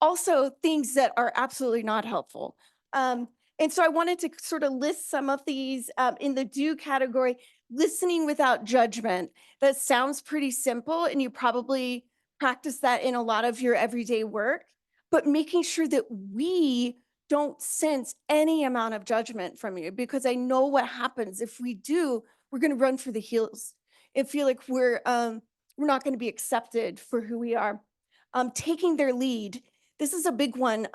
also things that are absolutely not helpful. And so I wanted to sort of list some of these in the do category. Listening without judgment. That sounds pretty simple, and you probably practice that in a lot of your everyday work, but making sure that we don't sense any amount of judgment from you, because I know what happens if we do. We're going to run for the hills and feel like we're not going to be accepted for who we are. Taking their lead. This is a big one.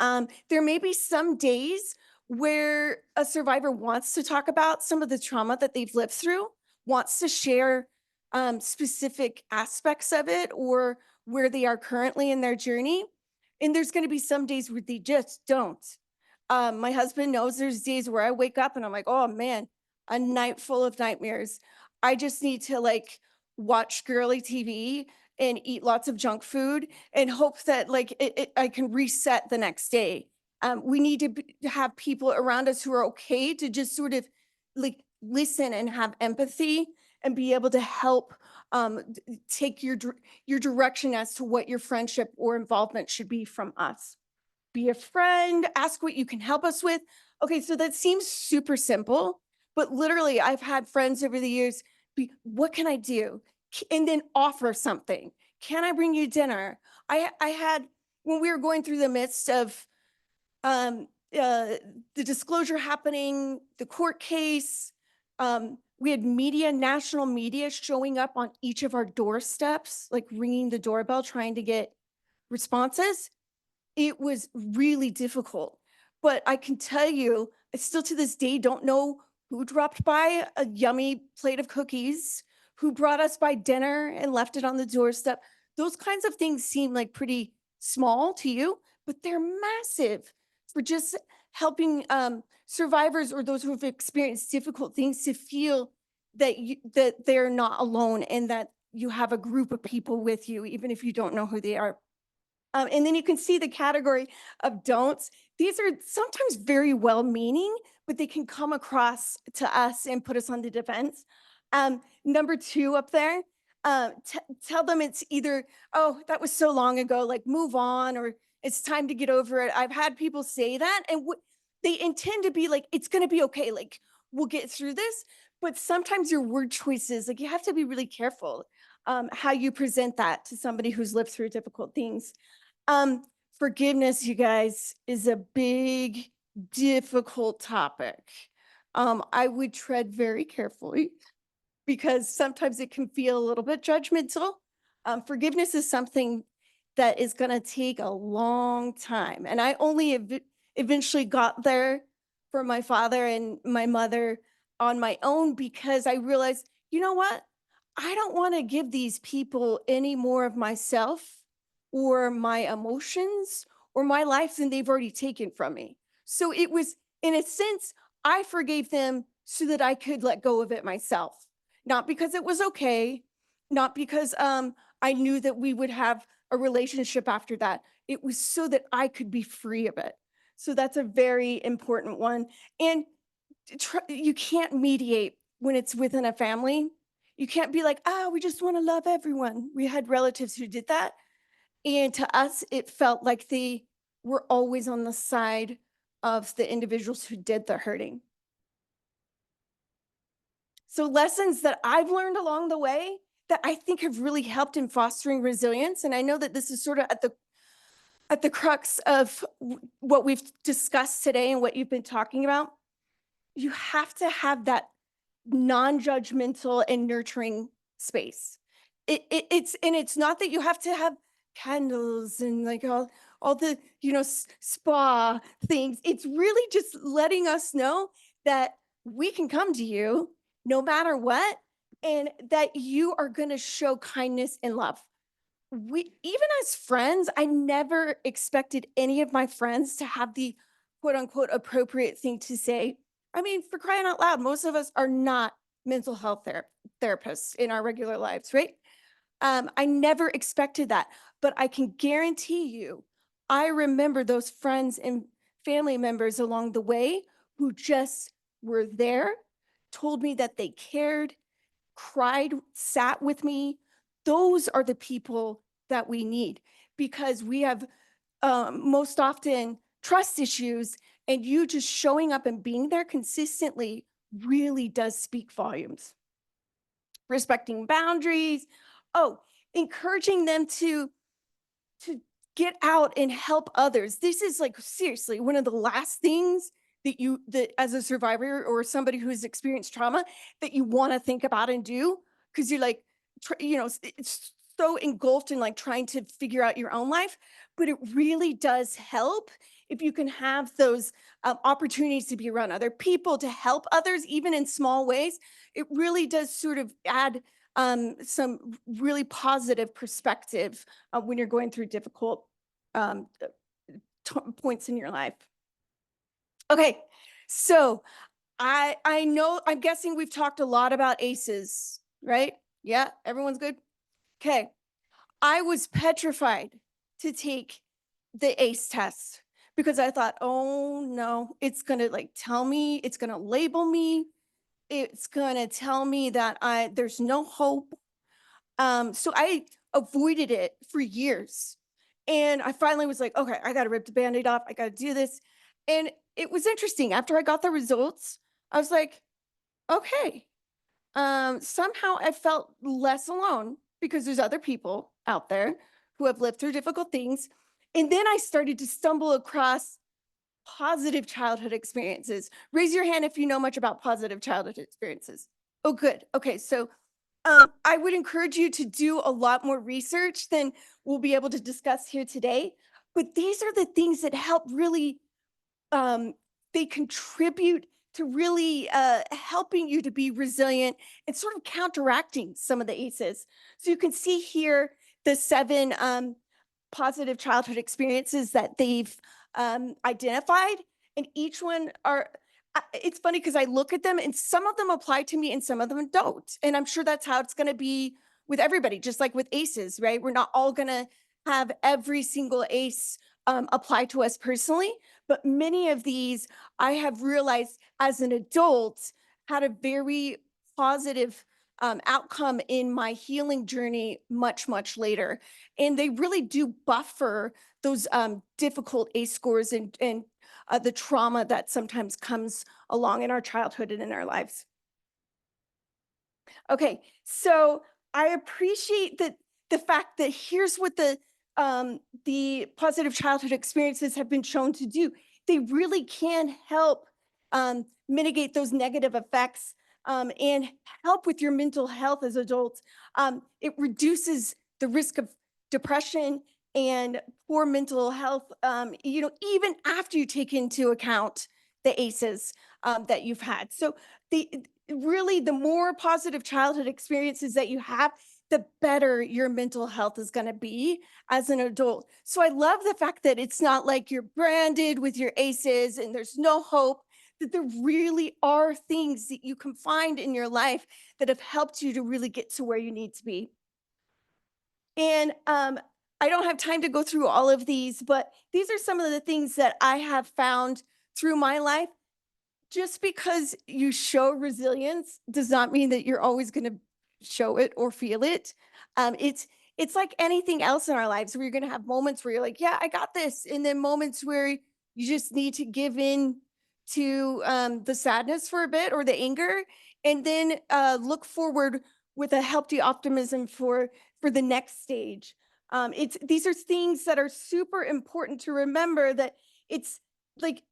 There may be some days where a survivor wants to talk about some of the trauma that they've lived through, wants to share specific aspects of it or where they are currently in their journey. And there's going to be some days where they just don't. My husband knows there's days where I wake up and I'm like, oh man, a night full of nightmares. I just need to like watch girly TV and eat lots of junk food and hope that like I can reset the next day. We need to have people around us who are okay to just sort of like listen and have empathy and be able to help take your direction as to what your friendship or involvement should be from us. Be a friend, ask what you can help us with. Okay, so that seems super simple, But literally, I've had friends over the years be, what can I do? And then offer something. Can I bring you dinner? I had, when we were going through the midst of um, the disclosure happening, the court case, we had media, national media showing up on each of our doorsteps, like ringing the doorbell, trying to get responses. It was really difficult. But I can tell you, I still to this day don't know who dropped by a yummy plate of cookies, who brought us by dinner and left it on the doorstep. Those kinds of things seem like pretty small to you, but they're massive for just helping survivors or those who have experienced difficult things to feel that that they're not alone and that you have a group of people with you, even if you don't know who they are. And then you can see the category of don'ts. These are sometimes very well-meaning, but they can come across to us and put us on the defense. Number 2 up there, tell them it's either, oh, that was so long ago, like move on, or it's time to get over it. I've had people say that, and they intend to be like, it's going to be okay. Like, we'll get through this. But sometimes your word choices, like you have to be really careful how you present that to somebody who's lived through difficult things. Forgiveness, you guys, is a big, difficult topic. I would tread very carefully because sometimes it can feel a little bit judgmental. Forgiveness is something that is going to take a long time. And I only eventually got there for my father and my mother on my own because I realized, you know what? I don't want to give these people any more of myself or my emotions or my life than they've already taken from me. So it was, in a sense, I forgave them so that I could let go of it myself. Not because it was okay, not because I knew that we would have a relationship after that. It was so that I could be free of it. So that's a very important one. And you can't mediate when it's within a family. You can't be like, we just want to love everyone. We had relatives who did that. And to us, it felt like they were always on the side of the individuals who did the hurting. So lessons that I've learned along the way that I think have really helped in fostering resilience. And I know that this is sort of at the crux of what we've discussed today and what you've been talking about. You have to have that non-judgmental and nurturing space. It's not that you have to have candles and like all the spa things. It's really just letting us know that we can come to you no matter what, and that you are going to show kindness and love. We, even as friends, I never expected any of my friends to have the quote unquote appropriate thing to say. I mean, for crying out loud, most of us are not mental health therapists in our regular lives, right? I never expected that, but I can guarantee you, I remember those friends and family members along the way who just were there, told me that they cared, cried, sat with me. Those are the people that we need because we have most often trust issues, and you just showing up and being there consistently really does speak volumes. Respecting boundaries. Oh, encouraging them to get out and help others. This is like seriously one of the last things that as a survivor or somebody who's experienced trauma that you want to think about and do, because you're like, it's so engulfed in like trying to figure out your own life. But it really does help if you can have those opportunities to be around other people, to help others, even in small ways. It really does sort of add some really positive perspective when you're going through difficult points in your life. Okay, so I know, I'm guessing we've talked a lot about ACEs, right? Yeah, everyone's good? Okay, I was petrified to take the ACE test because I thought, oh no, it's gonna like tell me, it's gonna label me, it's gonna tell me that there's no hope. So I avoided it for years. And I finally was like, okay, I got to rip the Band-Aid off. I got to do this. And it was interesting. After I got the results, I was like, okay. Somehow I felt less alone because there's other people out there who have lived through difficult things. And then I started to stumble across positive childhood experiences. Raise your hand if you know much about positive childhood experiences. Oh, good. Okay. So I would encourage you to do a lot more research than we'll be able to discuss here today. But these are the things that help really, um, they contribute to really helping you to be resilient and sort of counteracting some of the ACEs. So you can see here the 7 positive childhood experiences that they've identified, and each one are. It's funny because I look at them and some of them apply to me and some of them don't. And I'm sure that's how it's going to be with everybody, just like with ACEs, right? We're not all going to have every single ACE apply to us personally, but many of these I have realized as an adult had a very positive outcome in my healing journey much, much later. And they really do buffer those difficult ACE scores and the trauma that sometimes comes along in our childhood and in our lives. Okay, so I appreciate that the fact that here's what the positive childhood experiences have been shown to do. They really can help mitigate those negative effects and help with your mental health as adults. It reduces the risk of depression and poor mental health, even after you take into account the ACEs that you've had. So the really the more positive childhood experiences that you have, the better your mental health is going to be as an adult. So I love the fact that it's not like you're branded with your ACEs and there's no hope, that there really are things that you can find in your life that have helped you to really get to where you need to be. And I don't have time to go through all of these, but these are some of the things that I have found through my life. Just because you show resilience does not mean that you're always going to show it or feel it. It's like anything else in our lives where you're going to have moments where you're like, yeah, I got this, and then moments where you just need to give in to the sadness for a bit or the anger, and then look forward with a healthy optimism for the next stage. It's these are things that are super important to remember. That it's like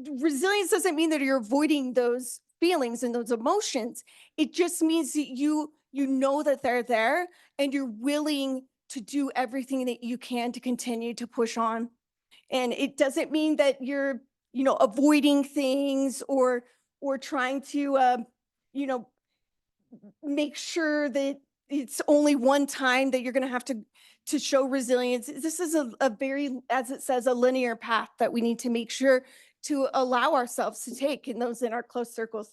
resilience doesn't mean that you're avoiding those feelings and those emotions. It just means that you know that they're there and you're willing to do everything that you can to continue to push on. And it doesn't mean that you're, avoiding things or trying to you know make sure that it's only one time that you're going to have to show resilience. This is a very, as it says, a linear path that we need to make sure to allow ourselves to take in those in our close circles.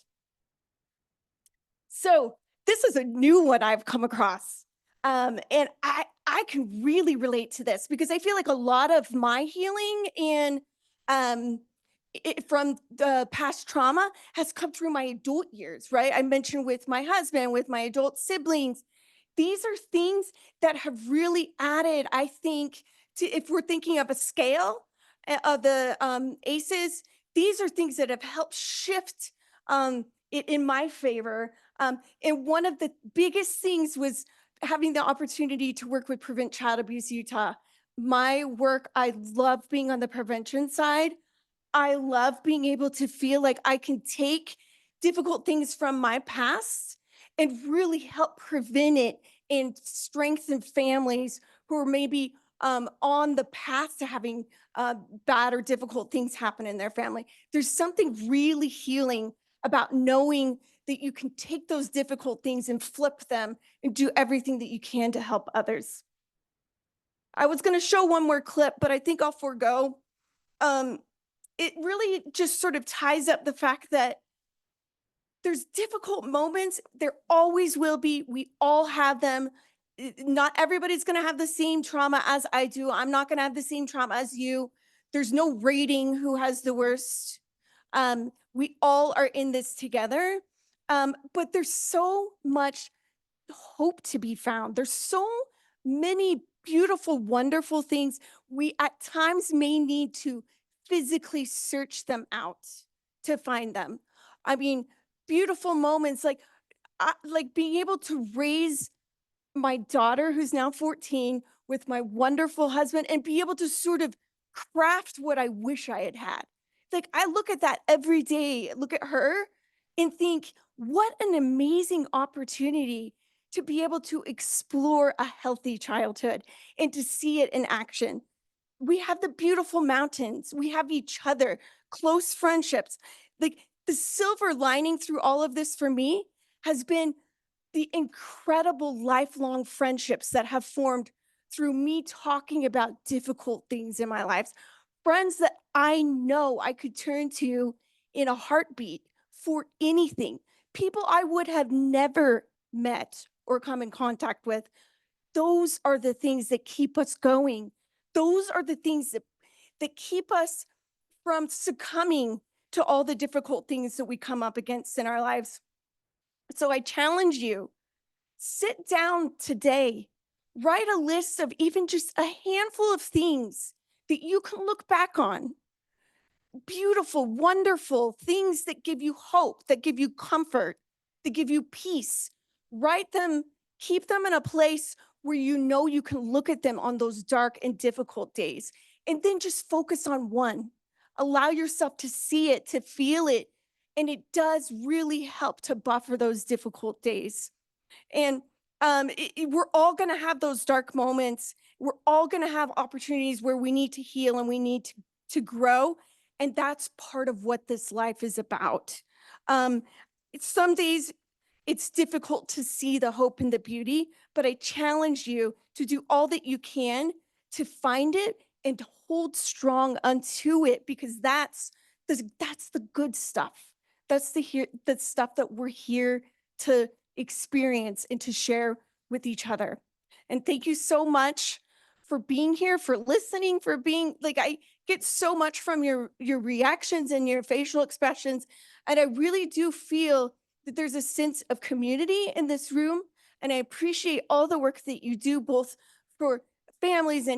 So this is a new one I've come across. And I can really relate to this because I feel like a lot of my healing and um, from the past trauma has come through my adult years, right? I mentioned with my husband, with my adult siblings. These are things that have really added, I think, to if we're thinking of a scale of the ACEs, these are things that have helped shift it in my favor. And one of the biggest things was having the opportunity to work with Prevent Child Abuse Utah. My work, I love being on the prevention side. I love being able to feel like I can take difficult things from my past and really help prevent it and strengthen families who are maybe on the path to having bad or difficult things happen in their family. There's something really healing about knowing that you can take those difficult things and flip them and do everything that you can to help others. I was going to show one more clip, but I think I'll forego. It really just sort of ties up the fact that there's difficult moments. There always will be. We all have them. Not everybody's going to have the same trauma as I do. I'm not going to have the same trauma as you. There's no rating who has the worst. We all are in this together. But there's so much hope to be found. There's so many beautiful, wonderful things. We at times may need to physically search them out to find them. I mean, beautiful moments, like being able to raise my daughter, who's now 14, with my wonderful husband, and be able to sort of craft what I wish I had had. Like, I look at that every day, look at her, and think, what an amazing opportunity to be able to explore a healthy childhood and to see it in action. We have the beautiful mountains, we have each other, close friendships. Like, the silver lining through all of this for me has been the incredible lifelong friendships that have formed through me talking about difficult things in my life. Friends that I know I could turn to in a heartbeat for anything. People I would have never met or come in contact with. Those are the things that keep us going. Those are the things that keep us from succumbing to all the difficult things that we come up against in our lives. So I challenge you, sit down today, write a list of even just a handful of things that you can look back on. Beautiful, wonderful things that give you hope, that give you comfort, that give you peace. Write them, keep them in a place where you know you can look at them on those dark and difficult days. And then just focus on one. Allow yourself to see it, to feel it. And it does really help to buffer those difficult days. And we're all going to have those dark moments. We're all going to have opportunities where we need to heal and we need to grow. And that's part of what this life is about. Some days it's difficult to see the hope and the beauty, but I challenge you to do all that you can to find it and to hold strong unto it, because that's the good stuff. That's the stuff that we're here to experience and to share with each other. And thank you so much for being here, for listening, for being like, I get so much from your reactions and your facial expressions. And I really do feel that there's a sense of community in this room. And I appreciate all the work that you do, both for families and